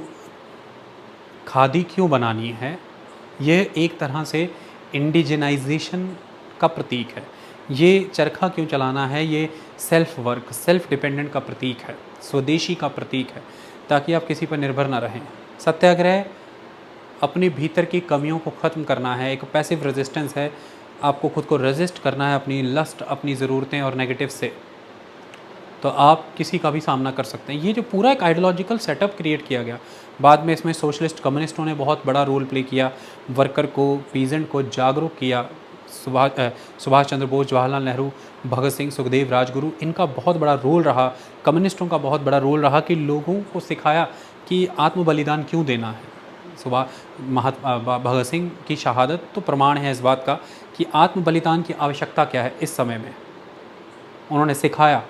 A: खादी क्यों बनानी है। यह एक तरह से इंडिजिनाइजेशन का प्रतीक है। ये चरखा क्यों चलाना है, ये सेल्फ वर्क, सेल्फ डिपेंडेंट का प्रतीक है, स्वदेशी का प्रतीक है, ताकि आप किसी पर निर्भर ना रहें। सत्याग्रह अपने भीतर की कमियों को ख़त्म करना है, एक पैसिव रेजिस्टेंस है, आपको खुद को रेजिस्ट करना है अपनी लस्ट, अपनी ज़रूरतें और नेगेटिव से, तो आप किसी का भी सामना कर सकते हैं। ये जो पूरा एक आइडियोलॉजिकल सेटअप क्रिएट किया गया, बाद में इसमें सोशलिस्ट कम्युनिस्टों ने बहुत बड़ा रोल प्ले किया, वर्कर को, पीजेंट को जागरूक किया। सुभाष चंद्र बोस, जवाहरलाल नेहरू, भगत सिंह, सुखदेव, राजगुरु, इनका बहुत बड़ा रोल रहा, कम्युनिस्टों का बहुत बड़ा रोल रहा कि लोगों को सिखाया कि आत्म बलिदान क्यों देना है। भगत सिंह की शहादत तो प्रमाण है इस बात का कि आत्म बलिदान की आवश्यकता क्या है इस समय में। उन्होंने सिखाया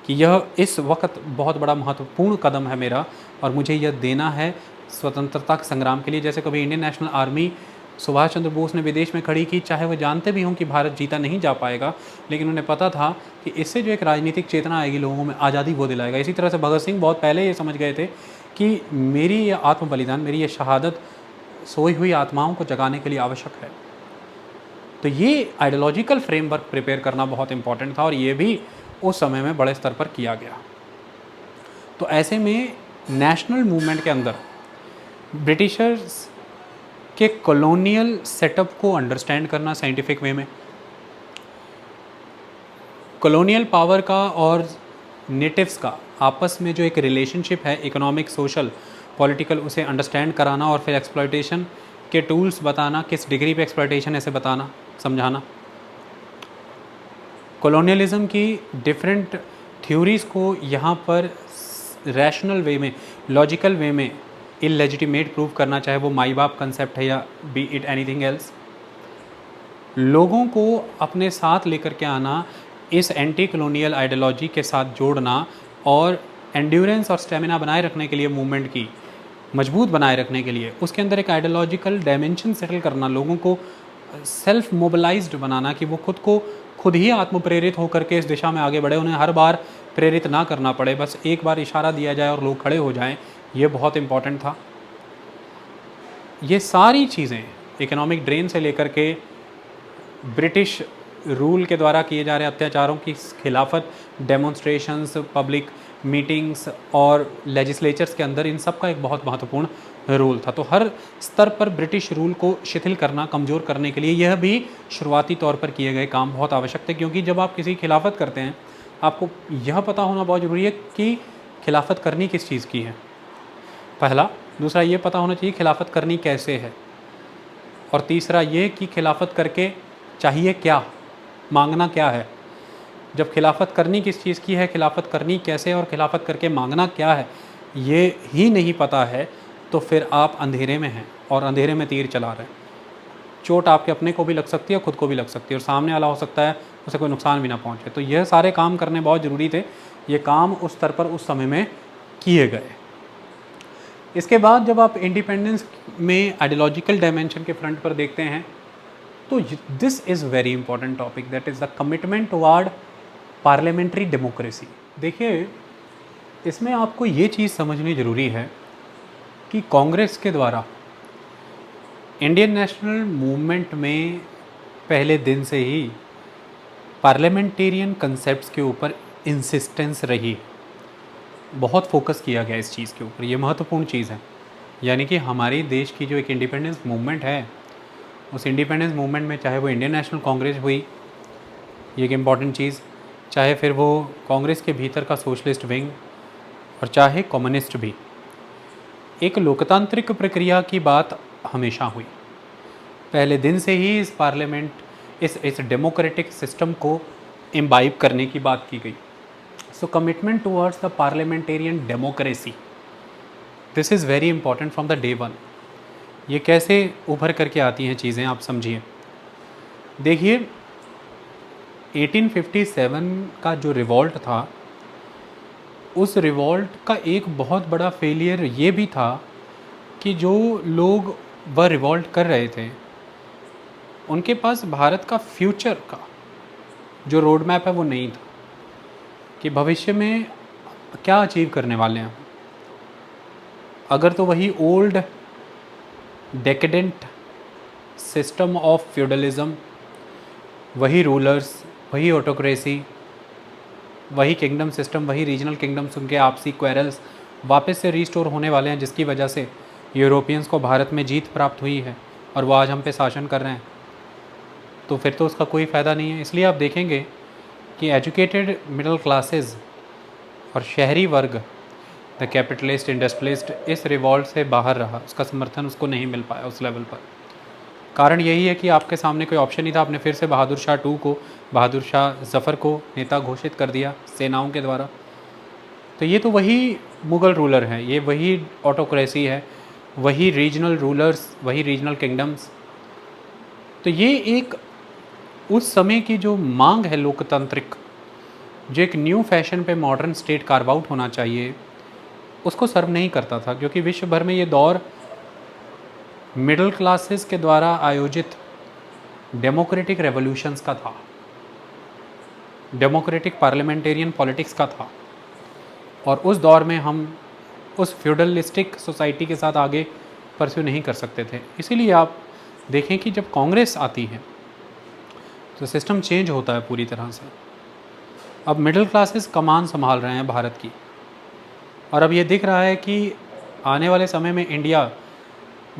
A: कि यह इस वक्त बहुत बड़ा महत्वपूर्ण कदम है मेरा और मुझे यह देना है स्वतंत्रता संग्राम के लिए। जैसे कभी Indian national army Subhash Chandra Bose ने विदेश में खड़ी की, चाहे वो जानते भी हों कि भारत जीता नहीं जा पाएगा, लेकिन उन्हें पता था कि इससे जो एक राजनीतिक चेतना आएगी लोगों में, आज़ादी वो दिलाएगा। इसी तरह से भगत सिंह बहुत पहले ये समझ गए थे कि मेरी ये आत्म बलिदान, मेरी ये शहादत सोई हुई आत्माओं को जगाने के लिए आवश्यक है। तो ये आइडियोलॉजिकल फ्रेमवर्क प्रिपेयर करना बहुत इंपॉर्टेंट था और ये भी उस समय में बड़े स्तर पर किया गया। तो ऐसे में नेशनल मूवमेंट के अंदर ब्रिटिशर्स के कॉलोनियल सेटअप को अंडरस्टैंड करना साइंटिफिक वे में, कॉलोनियल पावर का और नेटिव्स का आपस में जो एक रिलेशनशिप है, इकोनॉमिक, सोशल, पॉलिटिकल, उसे अंडरस्टैंड कराना और फिर एक्सप्लॉयटेशन के टूल्स बताना, किस डिग्री पे एक्सप्लॉयटेशन ऐसे बताना, समझाना। कॉलोनियलिज्म की डिफरेंट थ्योरीज़ को यहाँ पर रैशनल वे में, लॉजिकल वे में इलेजिटिमेट प्रूव करना, चाहे वो माई बाप कंसेप्ट है या बी इट एनीथिंग एल्स। लोगों को अपने साथ लेकर के आना, इस एंटी कॉलोनियल आइडियोलॉजी के साथ जोड़ना और एंड्योरेंस और स्टेमिना बनाए रखने के लिए, मूवमेंट की मजबूत बनाए रखने के लिए, उसके अंदर एक आइडियोलॉजिकल डायमेंशन सेटल करना, लोगों को सेल्फ मोबिलाइज्ड बनाना कि वो खुद ही आत्मप्रेरित होकर के इस दिशा में आगे बढ़े, उन्हें हर बार प्रेरित ना करना पड़े, बस एक बार इशारा दिया जाए और लोग खड़े हो जाएं, ये बहुत इम्पॉर्टेंट था। ये सारी चीज़ें इकोनॉमिक ड्रेन से लेकर के ब्रिटिश रूल के द्वारा किए जा रहे अत्याचारों की खिलाफत, डेमोन्स्ट्रेशंस, पब्लिक मीटिंग्स और लेजिस्लेचर्स के अंदर, इन सब का एक बहुत महत्वपूर्ण रोल था। तो हर स्तर पर ब्रिटिश रूल को शिथिल करना, कमज़ोर करने के लिए यह भी शुरुआती तौर पर किए गए काम बहुत आवश्यक थे, क्योंकि जब आप किसी खिलाफत करते हैं, आपको यह पता होना बहुत ज़रूरी है कि खिलाफत करनी किस चीज़ की है, पहला। दूसरा, ये पता होना चाहिए खिलाफत करनी कैसे है, और तीसरा ये कि खिलाफत करके चाहिए क्या, मांगना क्या है। जब खिलाफत करनी किस चीज़ की है, खिलाफत करनी कैसे और खिलाफत करके मांगना क्या है, ये ही नहीं पता है, तो फिर आप अंधेरे में हैं और अंधेरे में तीर चला रहे हैं। चोट आपके अपने को भी लग सकती है, खुद को भी लग सकती है, और सामने वाला हो सकता है उसे कोई नुकसान भी ना पहुंचे। तो यह सारे काम करने बहुत ज़रूरी थे। ये काम उस स्तर पर उस समय में किए गए। इसके बाद जब आप इंडिपेंडेंस में आइडियोलॉजिकल डायमेंशन के फ्रंट पर देखते हैं, तो this is very important topic, that is the commitment toward parliamentary democracy. देखिए, इसमें आपको ये चीज़ समझनी ज़रूरी है कि कांग्रेस के द्वारा इंडियन नेशनल मूवमेंट में पहले दिन से ही पार्लियामेंटेरियन कंसेप्ट्स के ऊपर इंसिस्टेंस रही, बहुत फोकस किया गया इस चीज़ के ऊपर। ये महत्वपूर्ण चीज़ है। यानी कि हमारे देश की जो एक इंडिपेंडेंस मूवमेंट है, उस इंडिपेंडेंस मूवमेंट में चाहे वो इंडियन नेशनल कांग्रेस हुई, ये एक इम्पॉर्टेंट चीज़, चाहे फिर वो कांग्रेस के भीतर का सोशलिस्ट विंग, और चाहे कम्युनिस्ट भी, एक लोकतांत्रिक प्रक्रिया की बात हमेशा हुई। पहले दिन से ही इस पार्लियामेंट, इस डेमोक्रेटिक सिस्टम को इम्बाइब करने की बात की गई। So commitment towards the parliamentarian democracy, this is very important from the day one. ये कैसे उभर करके आती हैं चीज़ें, आप समझिए। देखिए, 1857 का जो रिवॉल्ट था, उस रिवॉल्ट का एक बहुत बड़ा फेलियर ये भी था कि जो लोग वह रिवॉल्ट कर रहे थे उनके पास भारत का फ्यूचर का जो रोड मैप है वो नहीं था कि भविष्य में क्या अचीव करने वाले हैं। अगर तो वही ओल्ड डेकेडेंट सिस्टम ऑफ फ्यूडलिज्म, वही रूलर्स, वही ऑटोक्रेसी, वही किंगडम सिस्टम, वही रीजनल किंगडम्स, उनके आपसी क्वेरल्स वापस से रीस्टोर होने वाले हैं, जिसकी वजह से यूरोपियंस को भारत में जीत प्राप्त हुई है और वो आज हम पे शासन कर रहे हैं, तो फिर तो उसका कोई फ़ायदा नहीं है। इसलिए आप देखेंगे कि एजुकेटेड मिडिल क्लासेस और शहरी वर्ग, द कैपिटलिस्ट इंडस्ट्रियलिस्ट, इस रिवॉल्ट से बाहर रहा, उसका समर्थन उसको नहीं मिल पाया उस लेवल पर। कारण यही है कि आपके सामने कोई ऑप्शन नहीं था। आपने फिर से बहादुर शाह टू को, बहादुर शाह जफ़र को नेता घोषित कर दिया सेनाओं के द्वारा। तो ये तो वही मुग़ल रूलर हैं, ये वही ऑटोक्रेसी है, वही रीजनल रूलर्स, वही रीजनल किंगडम्स। तो ये एक उस समय की जो मांग है लोकतांत्रिक, जो एक न्यू फैशन पे मॉडर्न स्टेट कार्व आउट होना चाहिए, उसको सर्व नहीं करता था, क्योंकि विश्व भर में ये दौर मिडिल क्लासेस के द्वारा आयोजित डेमोक्रेटिक रेवोल्यूशंस का था, डेमोक्रेटिक पार्लियामेंटेरियन पॉलिटिक्स का था। और उस दौर में हम उस फ्यूडलिस्टिक सोसाइटी के साथ आगे परस्यू नहीं कर सकते थे। इसीलिए आप देखें कि जब कांग्रेस आती है तो सिस्टम चेंज होता है पूरी तरह से। अब मिडिल क्लासेस कमान संभाल रहे हैं भारत की, और अब ये दिख रहा है कि आने वाले समय में इंडिया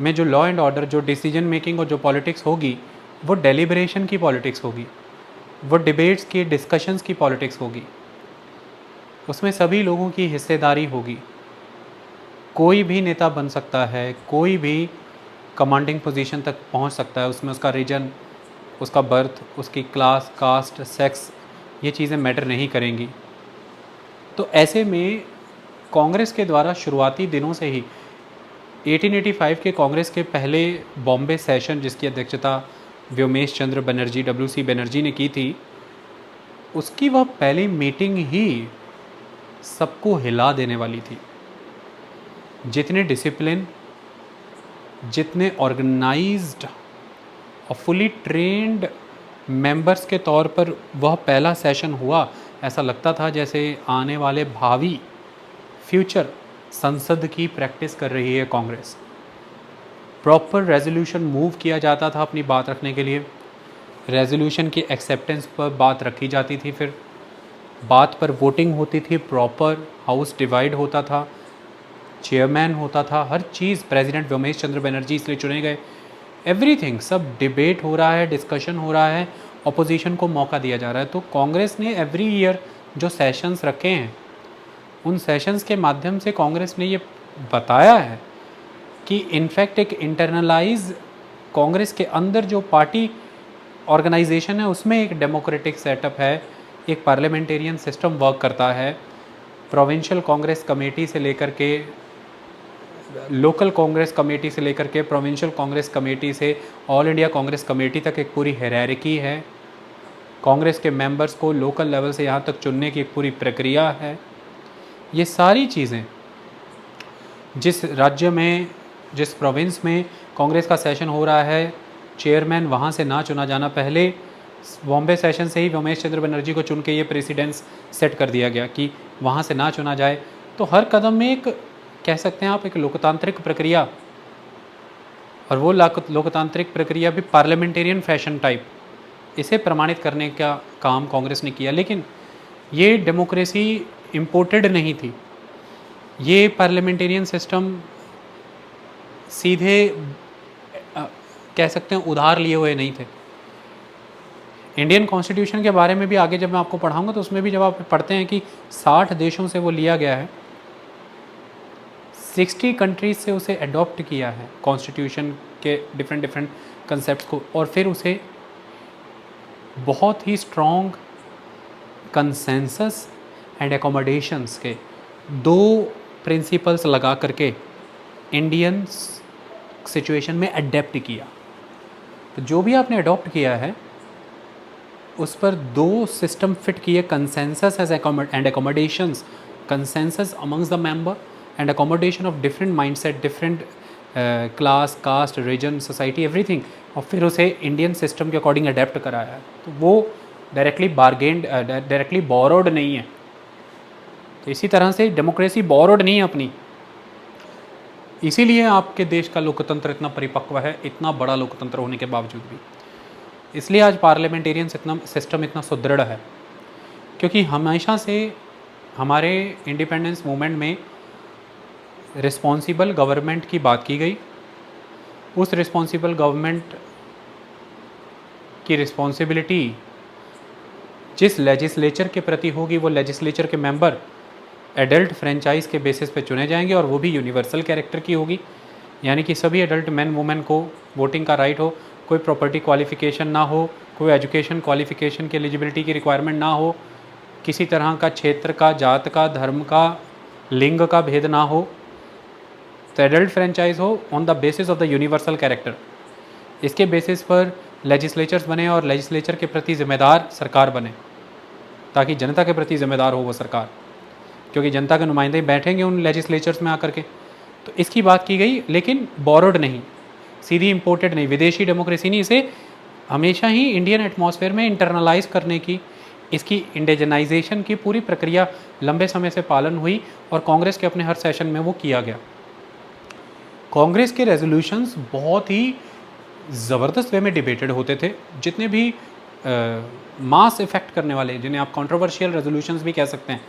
A: में जो लॉ एंड ऑर्डर, जो डिसीजन मेकिंग और जो पॉलिटिक्स होगी, वो डेलिब्रेशन की पॉलिटिक्स होगी, वो डिबेट्स की, डिस्कशंस की पॉलिटिक्स होगी। उसमें सभी लोगों की हिस्सेदारी होगी। कोई भी नेता बन सकता है, कोई भी कमांडिंग पोजीशन तक पहुंच सकता है। उसमें उसका रीजन, उसका बर्थ, उसकी क्लास, कास्ट, सेक्स, ये चीज़ें मैटर नहीं करेंगी। तो ऐसे में कांग्रेस के द्वारा शुरुआती दिनों से ही 1885 के कांग्रेस के पहले बॉम्बे सेशन, जिसकी अध्यक्षता व्योमेश चंद्र बनर्जी, WC बनर्जी ने की थी, उसकी वह पहली मीटिंग ही सबको हिला देने वाली थी। जितने डिसिप्लिन, जितने ऑर्गेनाइज्ड और फुली ट्रेंड मेंबर्स के तौर पर वह पहला सेशन हुआ, ऐसा लगता था जैसे आने वाले भावी फ्यूचर संसद की प्रैक्टिस कर रही है कांग्रेस। प्रॉपर रेजोल्यूशन मूव किया जाता था अपनी बात रखने के लिए, रेजोल्यूशन की एक्सेप्टेंस पर बात रखी जाती थी, फिर बात पर वोटिंग होती थी, प्रॉपर हाउस डिवाइड होता था, चेयरमैन होता था, हर चीज़। प्रेसिडेंट व्योमेश चंद्र बनर्जी इसलिए चुने गए। एवरीथिंग, सब डिबेट हो रहा है, डिस्कशन हो रहा है, अपोजिशन को मौका दिया जा रहा है। तो कांग्रेस ने एवरी ईयर जो सेशंस रखे हैं, उन सेशंस के माध्यम से कांग्रेस ने ये बताया है कि इनफैक्ट एक इंटरनलाइज कांग्रेस के अंदर जो पार्टी ऑर्गेनाइजेशन है, उसमें एक डेमोक्रेटिक सेटअप है, एक पार्लियामेंटेरियन सिस्टम वर्क करता है। प्रोविंशियल कांग्रेस कमेटी से लेकर के, लोकल कांग्रेस कमेटी से लेकर के, प्रोविंशियल कांग्रेस कमेटी से ऑल इंडिया कांग्रेस कमेटी तक एक पूरी हायरार्की है। कांग्रेस के मेंबर्स को लोकल लेवल से यहाँ तक चुनने की एक पूरी प्रक्रिया है। ये सारी चीज़ें जिस राज्य में, जिस प्रोविंस में कांग्रेस का सेशन हो रहा है, चेयरमैन वहाँ से ना चुना जाना, पहले बॉम्बे सेशन से ही व्योमेश चंद्र बनर्जी को चुन के ये प्रेसिडेंस सेट कर दिया गया कि वहाँ से ना चुना जाए। तो हर कदम में एक, कह सकते हैं आप, एक लोकतांत्रिक प्रक्रिया, और वो लोकतांत्रिक प्रक्रिया भी पार्लियामेंटेरियन फैशन टाइप, इसे प्रमाणित करने का काम कांग्रेस ने किया। लेकिन ये डेमोक्रेसी इम्पोर्टेड नहीं थी, ये पार्लियामेंटेरियन सिस्टम सीधे कह सकते हैं उधार लिए हुए नहीं थे। इंडियन कॉन्स्टिट्यूशन के बारे में भी आगे जब मैं आपको पढ़ाऊंगा तो उसमें भी जब आप पढ़ते हैं कि 60 देशों से वो लिया गया है, 60 कंट्रीज से उसे अडॉप्ट किया है, कॉन्स्टिट्यूशन के डिफरेंट कंसेप्ट्स को, और फिर उसे बहुत ही स्ट्रॉन्ग कंसेंसस एंड एकोमोडेशंस के 2 प्रिंसिपल्स लगा करके इंडियन सिचुएशन में अडेप्ट किया। तो जो भी आपने अडॉप्ट किया है उस पर 2 सिस्टम फिट किए, consensus and accommodations consensus amongst the member and accommodation of different mindset, different class, caste, region, society, everything, और फिर उसे इंडियन सिस्टम के अकॉर्डिंग अडेप्ट कराया है। तो वो डायरेक्टली बारगेन्ड, डायरेक्टली बोरोड नहीं है। तो इसी तरह से डेमोक्रेसी बोरोड नहीं है अपनी। इसीलिए आपके देश का लोकतंत्र इतना परिपक्व है, इतना बड़ा लोकतंत्र होने के बावजूद भी। इसलिए आज पार्लियामेंटेरियन सिस्टम इतना सुदृढ़ है, क्योंकि हमेशा से हमारे इंडिपेंडेंस मूवमेंट में रिस्पॉन्सिबल गवर्नमेंट की बात की गई। उस रिस्पॉन्सिबल गवर्नमेंट की रिस्पॉन्सिबिलिटी जिस लेजिस्लेचर के प्रति होगी, वो लेजिस्लेचर के मेंबर एडल्ट फ्रेंचाइज के बेसिस पे चुने जाएंगे, और वो भी यूनिवर्सल कैरेक्टर की होगी, यानी कि सभी एडल्ट मैन वुमेन को वोटिंग का राइट हो, कोई प्रॉपर्टी क्वालिफिकेशन ना हो, कोई एजुकेशन क्वालिफिकेशन की एलिजिबिलिटी की रिक्वायरमेंट ना हो, किसी तरह का क्षेत्र का, जात का, धर्म का, लिंग का भेद ना हो। तो एडल्ट फ्रेंचाइज हो on the basis of the universal character. इसके बेसिस पर लेजिस्लेचर्स बने और लेजिस्लेचर के प्रति ज़िम्मेदार सरकार बने, ताकि जनता के प्रति ज़िम्मेदार हो वो सरकार, क्योंकि जनता के नुमाइंदे बैठेंगे उन लेजिस्लेचर्स में आकर के। तो इसकी बात की गई, लेकिन बोरोड नहीं, सीधी इम्पोर्टेड नहीं, विदेशी डेमोक्रेसी नहीं। इसे हमेशा ही इंडियन एटमॉस्फेयर में इंटरनलाइज करने की, इसकी इंडिजनाइजेशन की पूरी प्रक्रिया लंबे समय से पालन हुई, और कांग्रेस के अपने हर सेशन में वो किया गया। कांग्रेस के रेजोल्यूशंस बहुत ही ज़बरदस्त वे में डिबेटेड होते थे। जितने भी मास इफ़ेक्ट करने वाले, जिन्हें आप कंट्रोवर्शियल रेजोल्यूशंस भी कह सकते हैं,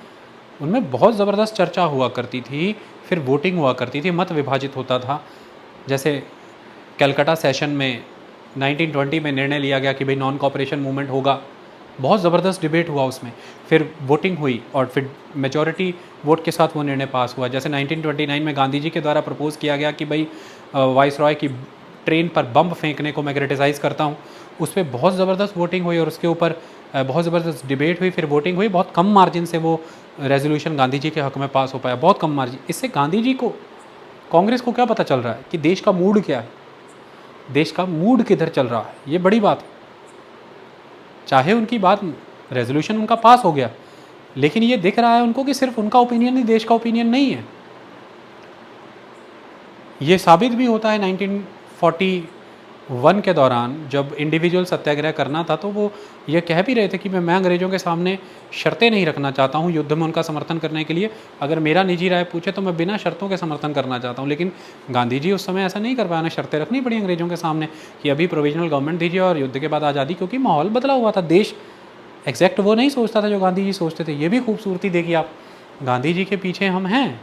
A: उनमें बहुत ज़बरदस्त चर्चा हुआ करती थी, फिर वोटिंग हुआ करती थी, मत विभाजित होता था। जैसे कलकत्ता सेशन में 1920 में निर्णय लिया गया कि भाई नॉन कॉपरेशन मूवमेंट होगा, बहुत ज़बरदस्त डिबेट हुआ उसमें, फिर वोटिंग हुई और फिर मेजॉरिटी वोट के साथ वो निर्णय पास हुआ। जैसे 1929 में गांधी जी के द्वारा प्रपोज़ किया गया कि भाई वाइस रॉय की ट्रेन पर बम फेंकने को मैं क्रिटिसाइज़ करता हूँ, उस पर बहुत ज़बरदस्त वोटिंग हुई और उसके ऊपर बहुत ज़बरदस्त डिबेट हुई, फिर वोटिंग हुई, बहुत कम मार्जिन से वो रेजोल्यूशन गांधी जी के हक़ में पास हो पाया, बहुत कम मार्जिन। इससे गांधी जी को, कांग्रेस को क्या पता चल रहा है कि देश का मूड क्या है, देश का मूड किधर चल रहा है, ये बड़ी बात है। चाहे उनकी बात, रेजोल्यूशन उनका पास हो गया, लेकिन ये दिख रहा है उनको कि सिर्फ उनका ओपिनियन ही देश का ओपिनियन नहीं है। ये साबित भी होता है 1941 के दौरान जब इंडिविजुअल सत्याग्रह करना था, तो वो ये कह भी रहे थे कि मैं अंग्रेज़ों के सामने शर्तें नहीं रखना चाहता हूँ युद्ध में उनका समर्थन करने के लिए। अगर मेरा निजी राय पूछे तो मैं बिना शर्तों के समर्थन करना चाहता हूँ। लेकिन गांधी जी उस समय ऐसा नहीं कर पाया, उन्हें शर्तें रखनी पड़ी अंग्रेज़ों के सामने कि अभी प्रोविजनल गवर्नमेंट दीजिए और युद्ध के बाद आज़ादी, क्योंकि माहौल बदला हुआ था। देश एग्जैक्ट वो नहीं सोचता था जो गांधी जी सोचते थे। ये भी खूबसूरती देखिए आप, गांधी जी के पीछे हम हैं,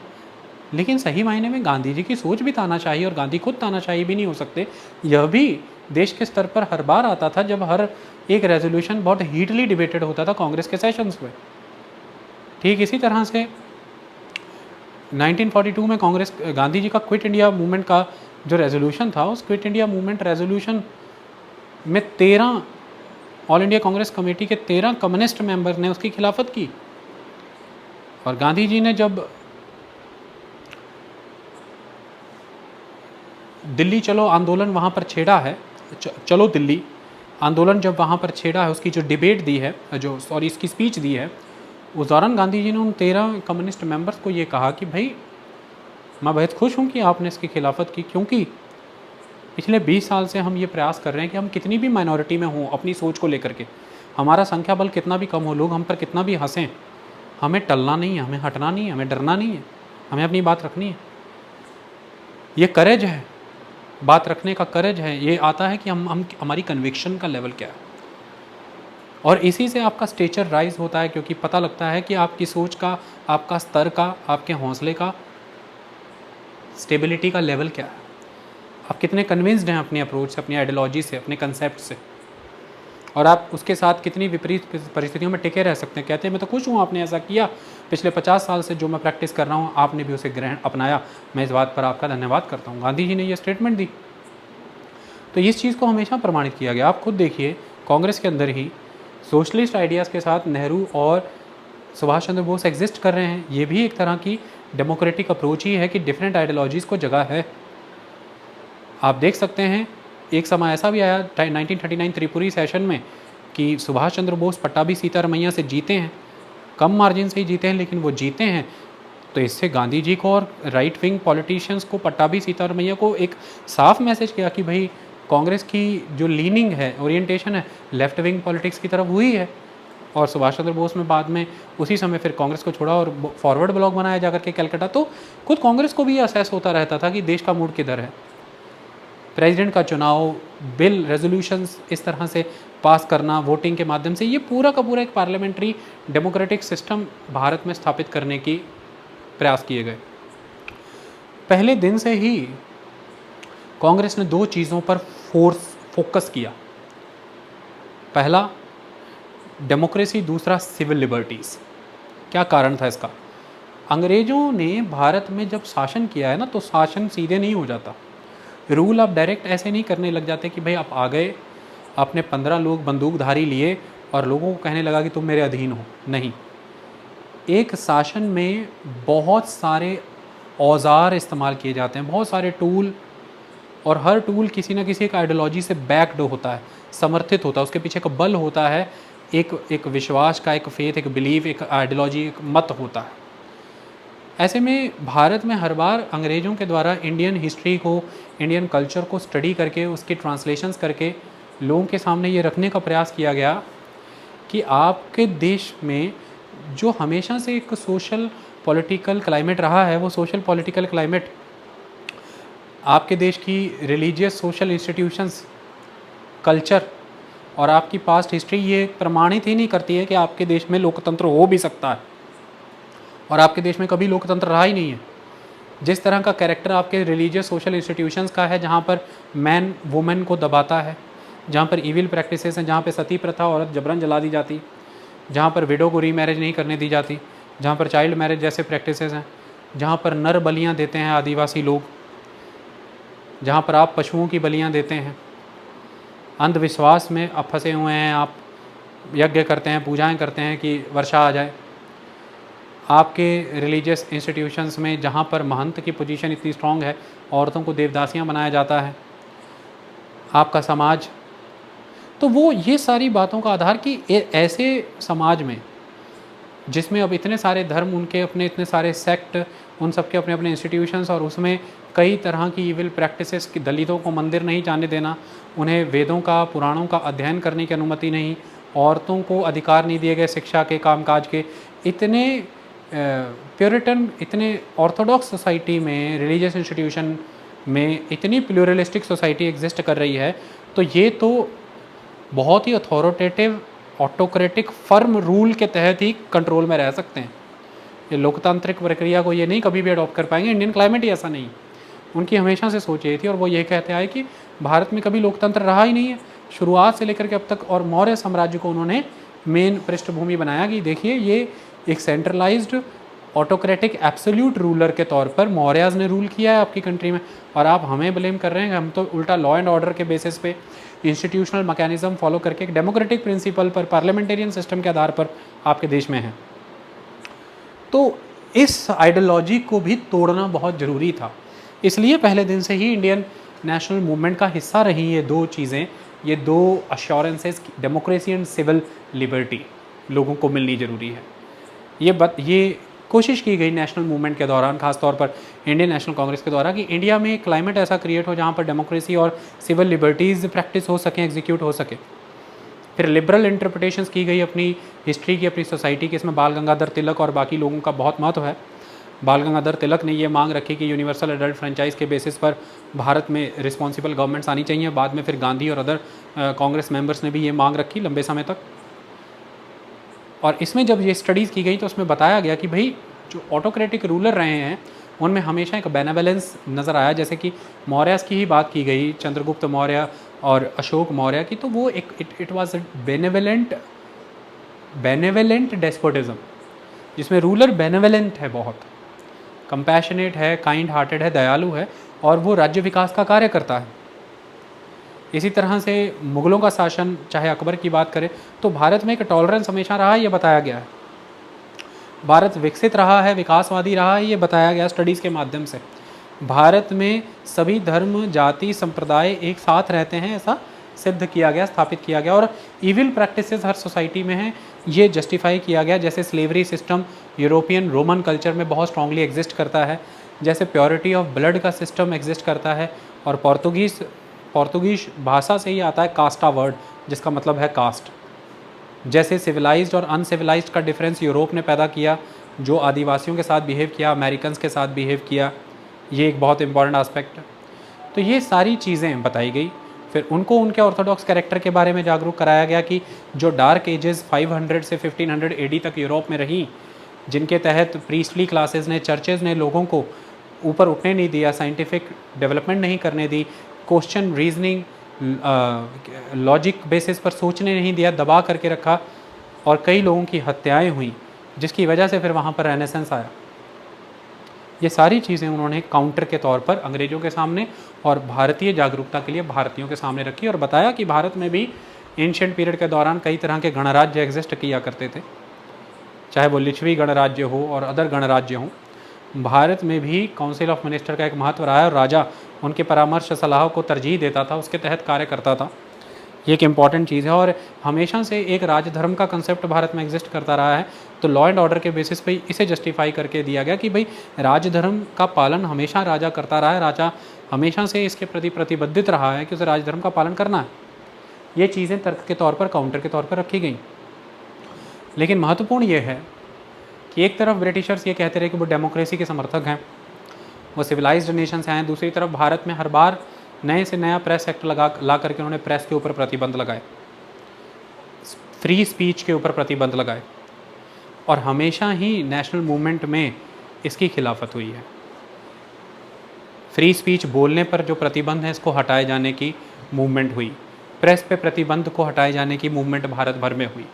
A: लेकिन सही मायने में गांधी जी की सोच भी तानाशाही, और गांधी खुद तानाशाही भी नहीं हो सकते। यह भी देश के स्तर पर हर बार आता था जब हर एक रेजोल्यूशन बहुत हीटली डिबेटेड होता था कांग्रेस के सेशंस में। ठीक इसी तरह से 1942 में कांग्रेस, गांधी जी का क्विट इंडिया मूवमेंट का जो रेजोल्यूशन था, उस क्विट इंडिया मूवमेंट रेजोल्यूशन में 13 ऑल इंडिया कांग्रेस कमेटी के 13 कम्युनिस्ट मेंबर ने उसकी खिलाफत की। और गांधी जी ने जब दिल्ली चलो आंदोलन वहाँ पर छेड़ा है, चलो दिल्ली आंदोलन जब वहाँ पर छेड़ा है, उसकी जो डिबेट दी है, इसकी स्पीच दी है, उस दौरान गांधी जी ने उन 13 कम्युनिस्ट मेंबर्स को ये कहा कि भाई मैं बहुत खुश हूँ कि आपने इसकी खिलाफत की, क्योंकि पिछले 20 साल से हम ये प्रयास कर रहे हैं कि हम कितनी भी माइनॉरिटी में हों अपनी सोच को लेकर के, हमारा संख्या बल कितना भी कम हो, लोग हम पर कितना भी हंसें, हमें टलना नहीं है, हमें हटना नहीं है, हमें डरना नहीं है, हमें अपनी बात रखनी है। ये करेज है, बात रखने का करेज है। ये आता है कि हम हमारी कन्विक्शन का लेवल क्या है, और इसी से आपका स्टेचर राइज होता है, क्योंकि पता लगता है कि आपकी सोच का, आपका स्तर का, आपके हौसले का, स्टेबिलिटी का लेवल क्या है, आप कितने कन्विंस्ड हैं अपनी अप्रोच से, अपनी आइडियोलॉजी से, अपने कंसेप्ट से, और आप उसके साथ कितनी विपरीत परिस्थितियों में टिके रह सकते हैं। कहते हैं मैं तो खुश हूँ आपने ऐसा किया, पिछले 50 साल से जो मैं प्रैक्टिस कर रहा हूँ आपने भी उसे ग्रहण अपनाया, मैं इस बात पर आपका धन्यवाद करता हूँ। गांधी जी ने ये स्टेटमेंट दी, तो इस चीज़ को हमेशा प्रमाणित किया गया। आप खुद देखिए कांग्रेस के अंदर ही सोशलिस्ट आइडियाज़ के साथ नेहरू और सुभाष चंद्र बोस एग्जिस्ट कर रहे हैं। ये भी एक तरह की डेमोक्रेटिक अप्रोच ही है कि डिफरेंट आइडियोलॉजीज़ को जगह है। आप देख सकते हैं एक समय ऐसा भी आया 1939 त्रिपुरी सेशन में कि सुभाष चंद्र बोस पट्टाभी सीतारमैया से जीते हैं, कम मार्जिन से ही जीते हैं लेकिन वो जीते हैं। तो इससे गांधी जी को और राइट विंग पॉलिटिशियंस को, पट्टाभी सीतारमैया को एक साफ मैसेज किया कि भाई कांग्रेस की जो लीनिंग है, ओरिएंटेशन है, लेफ्ट विंग पॉलिटिक्स की तरफ हुई है। और सुभाष चंद्र बोस में बाद में उसी समय फिर कांग्रेस को छोड़ा और फॉरवर्ड ब्लॉक बनाया जाकर के कलकत्ता। तो खुद कांग्रेस को भी ये अहसास होता रहता था कि देश का मूड किधर है। प्रेसिडेंट का चुनाव, बिल, रेजोल्यूशंस इस तरह से पास करना वोटिंग के माध्यम से, ये पूरा का पूरा एक पार्लियामेंट्री डेमोक्रेटिक सिस्टम भारत में स्थापित करने की प्रयास किए गए। पहले दिन से ही कांग्रेस ने दो चीज़ों पर फोकस किया। पहला डेमोक्रेसी, दूसरा सिविल लिबर्टीज़। क्या कारण था इसका? अंग्रेज़ों ने भारत में जब शासन किया है ना, तो शासन सीधे नहीं हो जाता। रूल आप डायरेक्ट ऐसे नहीं करने लग जाते कि भाई आप आ गए, आपने 15 लोग बंदूकधारी लिए और लोगों को कहने लगा कि तुम मेरे अधीन हो। नहीं, एक शासन में बहुत सारे औजार इस्तेमाल किए जाते हैं, बहुत सारे टूल, और हर टूल किसी न किसी एक आइडियोलॉजी से बैक्ड होता है, समर्थित होता है, उसके पीछे एक बल होता है, एक विश्वास का, एक फेथ, एक बिलीव, एक आइडियोलॉजी, एक मत होता है। ऐसे में भारत में हर बार अंग्रेज़ों के द्वारा इंडियन हिस्ट्री को, इंडियन कल्चर को स्टडी करके, उसके ट्रांसलेशंस करके लोगों के सामने ये रखने का प्रयास किया गया कि आपके देश में जो हमेशा से एक सोशल पॉलिटिकल क्लाइमेट रहा है, वो सोशल पॉलिटिकल क्लाइमेट आपके देश की रिलीजियस सोशल इंस्टीट्यूशंस, कल्चर और आपकी पास्ट हिस्ट्री ये प्रमाणित ही नहीं करती है कि आपके देश में लोकतंत्र हो भी सकता है। और आपके देश में कभी लोकतंत्र रहा ही नहीं है। जिस तरह का कैरेक्टर आपके रिलीजियस सोशल इंस्टीट्यूशंस का है, जहाँ पर मैन वुमेन को दबाता है, जहाँ पर इविल प्रैक्टिसेस हैं, जहाँ पर सती प्रथा, औरत जबरन जला दी जाती, जहाँ पर विडो को रीमैरिज नहीं करने दी जाती, जहाँ पर चाइल्ड मैरिज जैसे प्रैक्टिसेस हैं, जहाँ पर नर बलियाँ देते हैं आदिवासी लोग, जहाँ पर आप पशुओं की बलियाँ देते हैं, अंधविश्वास में आप फंसे हुए हैं, आप यज्ञ करते हैं, पूजाएं करते हैं कि वर्षा आ जाए, आपके रिलीजियस इंस्टीट्यूशंस में जहाँ पर महंत की पोजीशन इतनी स्ट्रांग है, औरतों को देवदासियाँ बनाया जाता है, आपका समाज। तो वो ये सारी बातों का आधार कि ऐसे समाज में जिसमें अब इतने सारे धर्म, उनके अपने इतने सारे सेक्ट, उन सबके अपने अपने इंस्टीट्यूशंस, और उसमें कई तरह की इविल प्रैक्टिसेस की, दलितों को मंदिर नहीं जाने देना, उन्हें वेदों का, पुराणों का अध्ययन करने की अनुमति नहीं, औरतों को अधिकार नहीं दिए गए शिक्षा के, कामकाज के, इतने प्योरिटन, इतने ऑर्थोडॉक्स सोसाइटी में, रिलीजियस इंस्टीट्यूशन में इतनी प्लूरलिस्टिक सोसाइटी एग्जिस्ट कर रही है, तो ये तो बहुत ही अथॉरिटेटिव, ऑटोक्रेटिक, फर्म रूल के तहत ही कंट्रोल में रह सकते हैं। ये लोकतांत्रिक प्रक्रिया को ये नहीं कभी भी अडॉप्ट कर पाएंगे। इंडियन क्लाइमेट ही ऐसा नहीं, उनकी हमेशा से सोच ये थी, और वो ये कहते आए कि भारत में कभी लोकतंत्र रहा ही नहीं है, शुरुआत से लेकर के अब तक। और मौर्य साम्राज्य को उन्होंने मेन पृष्ठभूमि बनाया कि देखिए ये एक सेंट्रलाइज्ड ऑटोक्रेटिक एब्सोल्यूट रूलर के तौर पर मौर्याज ने रूल किया है आपकी कंट्री में, और आप हमें ब्लेम कर रहे हैं। हम तो उल्टा लॉ एंड ऑर्डर के बेसिस पे इंस्टीट्यूशनल मैकेनिज्म फॉलो करके एक डेमोक्रेटिक प्रिंसिपल पर, पार्लियामेंटेरियन सिस्टम के आधार पर आपके देश में हैं। तो इस आइडियोलॉजी को भी तोड़ना बहुत ज़रूरी था। इसलिए पहले दिन से ही इंडियन नेशनल मूवमेंट का हिस्सा रही ये दो चीज़ें, ये दो assurances, democracy and civil liberty लोगों को मिलनी ज़रूरी है। ये कोशिश की गई नेशनल मूवमेंट के दौरान, खासतौर पर इंडियन नेशनल कांग्रेस के द्वारा, कि इंडिया में एक क्लाइमेट ऐसा क्रिएट हो जहाँ पर डेमोक्रेसी और सिविल लिबर्टीज़ प्रैक्टिस हो सकें, एग्जीक्यूट हो सके। फिर लिबरल इंटरप्रिटेशंस की गई अपनी हिस्ट्री की, अपनी सोसाइटी की। इसमें बाल गंगाधर तिलक और बाकी लोगों का बहुत महत्व है। बाल गंगाधर तिलक ने ये मांग रखी कि यूनिवर्सल एडल्ट फ्रेंचाइज के बेसिस पर भारत में रिस्पॉन्सिबल गवर्नमेंट्स आनी चाहिए। बाद में फिर गांधी और अदर कांग्रेस मेंबर्स ने भी ये मांग रखी लंबे समय तक। और इसमें जब ये स्टडीज़ की गई तो उसमें बताया गया कि भाई जो ऑटोक्रेटिक रूलर रहे हैं उनमें हमेशा एक बेनेवलेंस नज़र आया। जैसे कि मौर्यास की ही बात की गई, चंद्रगुप्त मौर्य और अशोक मौर्य की, तो वो एक इट वाज बेनेवलेंट डेस्पोटिज्म, जिसमें रूलर बेनेवलेंट है, बहुत कंपैशनेट है, काइंड हार्टेड है, दयालु है, और वो राज्य विकास का कार्य करता है। इसी तरह से मुग़लों का शासन, चाहे अकबर की बात करें, तो भारत में एक टॉलरेंस हमेशा रहा है, ये बताया गया है। भारत विकसित रहा है, विकासवादी रहा है, ये बताया गया स्टडीज़ के माध्यम से। भारत में सभी धर्म, जाति, संप्रदाय एक साथ रहते हैं, ऐसा सिद्ध किया गया, स्थापित किया गया। और इविल प्रैक्टिसेस हर सोसाइटी में हैं, ये जस्टिफाई किया गया, जैसे slavery system European Roman culture में बहुत स्ट्रांगली एग्जिस्ट करता है, जैसे प्योरिटी ऑफ ब्लड का सिस्टम एग्जिस्ट करता है, और पोर्तुगीज भाषा से ही आता है कास्टा वर्ड, जिसका मतलब है कास्ट। जैसे सिविलाइज्ड और अनसिविलाइज्ड का डिफरेंस यूरोप ने पैदा किया, जो आदिवासियों के साथ बिहेव किया, अमेरिकन्स के साथ बिहेव किया, ये एक बहुत इंपॉर्टेंट आस्पेक्ट है। तो ये सारी चीज़ें बताई गई। फिर उनको उनके ऑर्थोडॉक्स कैरेक्टर के बारे में जागरूक कराया गया कि जो डार्क एजेस 500 से 1500 एडी तक यूरोप में रही, जिनके तहत प्रीस्टली क्लासेस ने, चर्चेज़ ने लोगों को ऊपर उठने नहीं दिया, साइंटिफिक डेवलपमेंट नहीं करने दी, क्वेश्चन रीजनिंग लॉजिक बेसिस पर सोचने नहीं दिया, दबा करके रखा, और कई लोगों की हत्याएं हुई, जिसकी वजह से फिर वहाँ पर रेनेसेंस आया। ये सारी चीज़ें उन्होंने काउंटर के तौर पर अंग्रेज़ों के सामने और भारतीय जागरूकता के लिए भारतीयों के सामने रखी, और बताया कि भारत में भी एंशिएंट पीरियड के दौरान कई तरह के गणराज्य एग्जिस्ट किया करते थे, चाहे वो लिच्छवी गणराज्य हो और अदर गणराज्य हों। भारत में भी काउंसिल ऑफ मिनिस्टर का एक महत्व रहा है, और राजा उनके परामर्श सलाह को तरजीह देता था, उसके तहत कार्य करता था। ये एक इम्पॉर्टेंट चीज़ है, और हमेशा से एक राजधर्म का कंसेप्ट भारत में एग्जिस्ट करता रहा है। तो लॉ एंड ऑर्डर के बेसिस पे इसे जस्टिफाई करके दिया गया कि भाई राजधर्म का पालन हमेशा राजा करता रहा है, राजा हमेशा से इसके प्रति प्रतिबद्धित रहा है कि उसे राजधर्म का पालन करना है। ये चीज़ें तर्क के तौर पर, काउंटर के तौर पर रखी गई। लेकिन महत्वपूर्ण ये है कि एक तरफ ब्रिटिशर्स ये कहते रहे कि वो डेमोक्रेसी के समर्थक हैं, वो सिविलाइज्ड नेशन से हैं, दूसरी तरफ भारत में हर बार नए से नया प्रेस एक्ट ला करके उन्होंने प्रेस के ऊपर प्रतिबंध लगाए, फ्री स्पीच के ऊपर प्रतिबंध लगाए, और हमेशा ही नेशनल मूवमेंट में इसकी खिलाफत हुई है। फ्री स्पीच बोलने पर जो प्रतिबंध है, इसको हटाए जाने की मूवमेंट हुई, प्रेस पे प्रतिबंध को हटाए जाने की मूवमेंट भारत भर में हुई।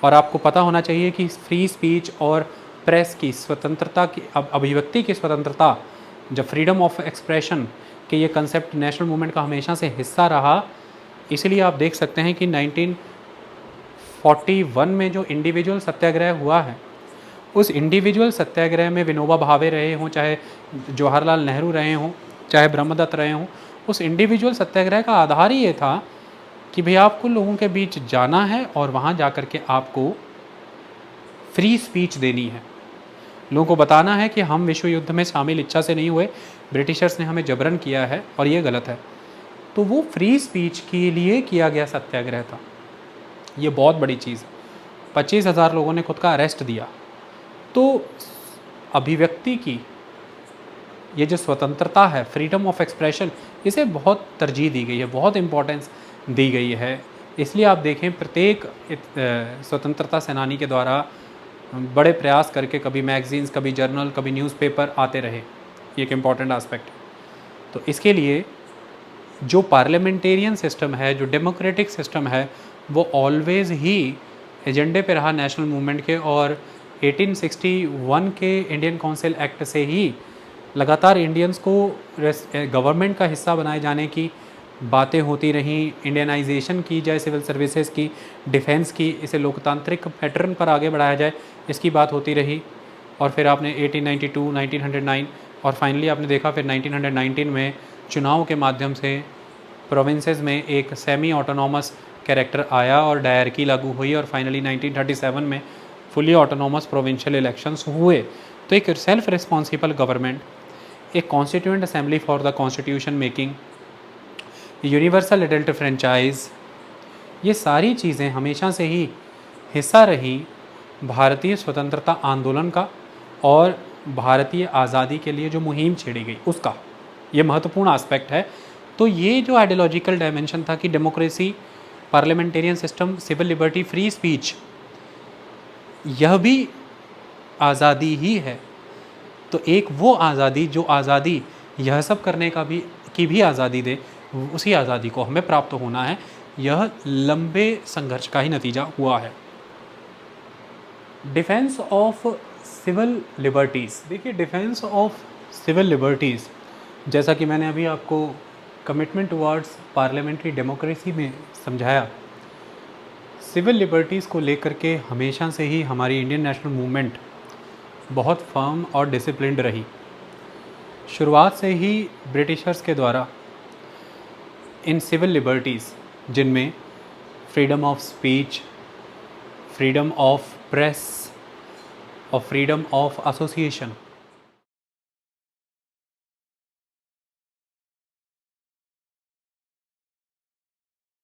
A: और आपको पता होना चाहिए कि फ्री स्पीच और प्रेस की स्वतंत्रता की, अभिव्यक्ति की स्वतंत्रता, जब फ्रीडम ऑफ एक्सप्रेशन के ये कंसेप्ट नेशनल मूवमेंट का हमेशा से हिस्सा रहा। इसलिए आप देख सकते हैं कि 1941 में जो इंडिविजुअल सत्याग्रह हुआ है, उस इंडिविजुअल सत्याग्रह में विनोबा भावे रहे हों, चाहे जवाहरलाल नेहरू रहे हों, चाहे ब्रह्मदत्त रहे हों, उस इंडिविजुअल सत्याग्रह का आधार ही ये था कि भाई आपको लोगों के बीच जाना है और वहाँ जा कर के आपको फ्री स्पीच देनी है, लोगों को बताना है कि हम विश्व युद्ध में शामिल इच्छा से नहीं हुए, ब्रिटिशर्स ने हमें जबरन किया है और ये गलत है। तो वो फ्री स्पीच के लिए किया गया सत्याग्रह था। ये बहुत बड़ी चीज़, 25,000 लोगों ने खुद का अरेस्ट दिया। तो अभिव्यक्ति की ये जो स्वतंत्रता है, फ्रीडम ऑफ एक्सप्रेशन, इसे बहुत तरजीह दी गई है, बहुत इम्पोर्टेंस दी गई है। इसलिए आप देखें प्रत्येक स्वतंत्रता सेनानी के द्वारा बड़े प्रयास करके कभी मैगजीन्स, कभी जर्नल, कभी न्यूज़पेपर आते रहे। ये एक इम्पॉर्टेंट आस्पेक्ट है। तो इसके लिए जो पार्लियामेंटेरियन सिस्टम है, जो डेमोक्रेटिक सिस्टम है, वो ऑलवेज़ ही एजेंडे पे रहा नेशनल मूवमेंट के, और 1861 के इंडियन काउंसिल एक्ट से ही लगातार इंडियंस को गवर्नमेंट का हिस्सा बनाए जाने की बातें होती रहीं। इंडियनाइजेशन की जाए सिविल सर्विसेज की, डिफेंस की, इसे लोकतांत्रिक पैटर्न पर आगे बढ़ाया जाए, इसकी बात होती रही। और फिर आपने 1892, 1909 और फाइनली आपने देखा फिर 1919 में चुनाव के माध्यम से प्रोविंसेस में एक सेमी ऑटोनॉमस कैरेक्टर आया और डायरकी लागू हुई, और फाइनली 1937 में फुली ऑटोनॉमस प्रोविंशियल इलेक्शंस हुए। तो एक सेल्फ रिस्पॉन्सिबल गवर्नमेंट, एक constituent assembly for the constitution making, universal adult franchise, ये सारी चीज़ें हमेशा से ही हिस्सा रही भारतीय स्वतंत्रता आंदोलन का, और भारतीय आज़ादी के लिए जो मुहिम छेड़ी गई उसका। ये महत्वपूर्ण एस्पेक्ट है। तो ये जो आइडियोलॉजिकल डायमेंशन था कि democracy, parliamentarian system, civil liberty, free speech, यह भी आज़ादी ही है। तो एक वो आज़ादी जो आज़ादी यह सब करने का भी आज़ादी दे, उसी आज़ादी को हमें प्राप्त होना है। यह लंबे संघर्ष का ही नतीजा हुआ है। डिफेंस ऑफ सिविल लिबर्टीज़, देखिए डिफेंस ऑफ सिविल लिबर्टीज़, जैसा कि मैंने अभी आपको कमिटमेंट टुवर्ड्स पार्लियामेंट्री डेमोक्रेसी में समझाया, सिविल लिबर्टीज़ को लेकर के हमेशा से ही हमारी इंडियन नेशनल मूवमेंट बहुत फर्म और डिसिप्लिन्ड रही। शुरुआत से ही ब्रिटिशर्स के द्वारा इन सिविल लिबर्टीज़, जिनमें freedom of speech, freedom of press और फ्रीडम ऑफ एसोसिएशन।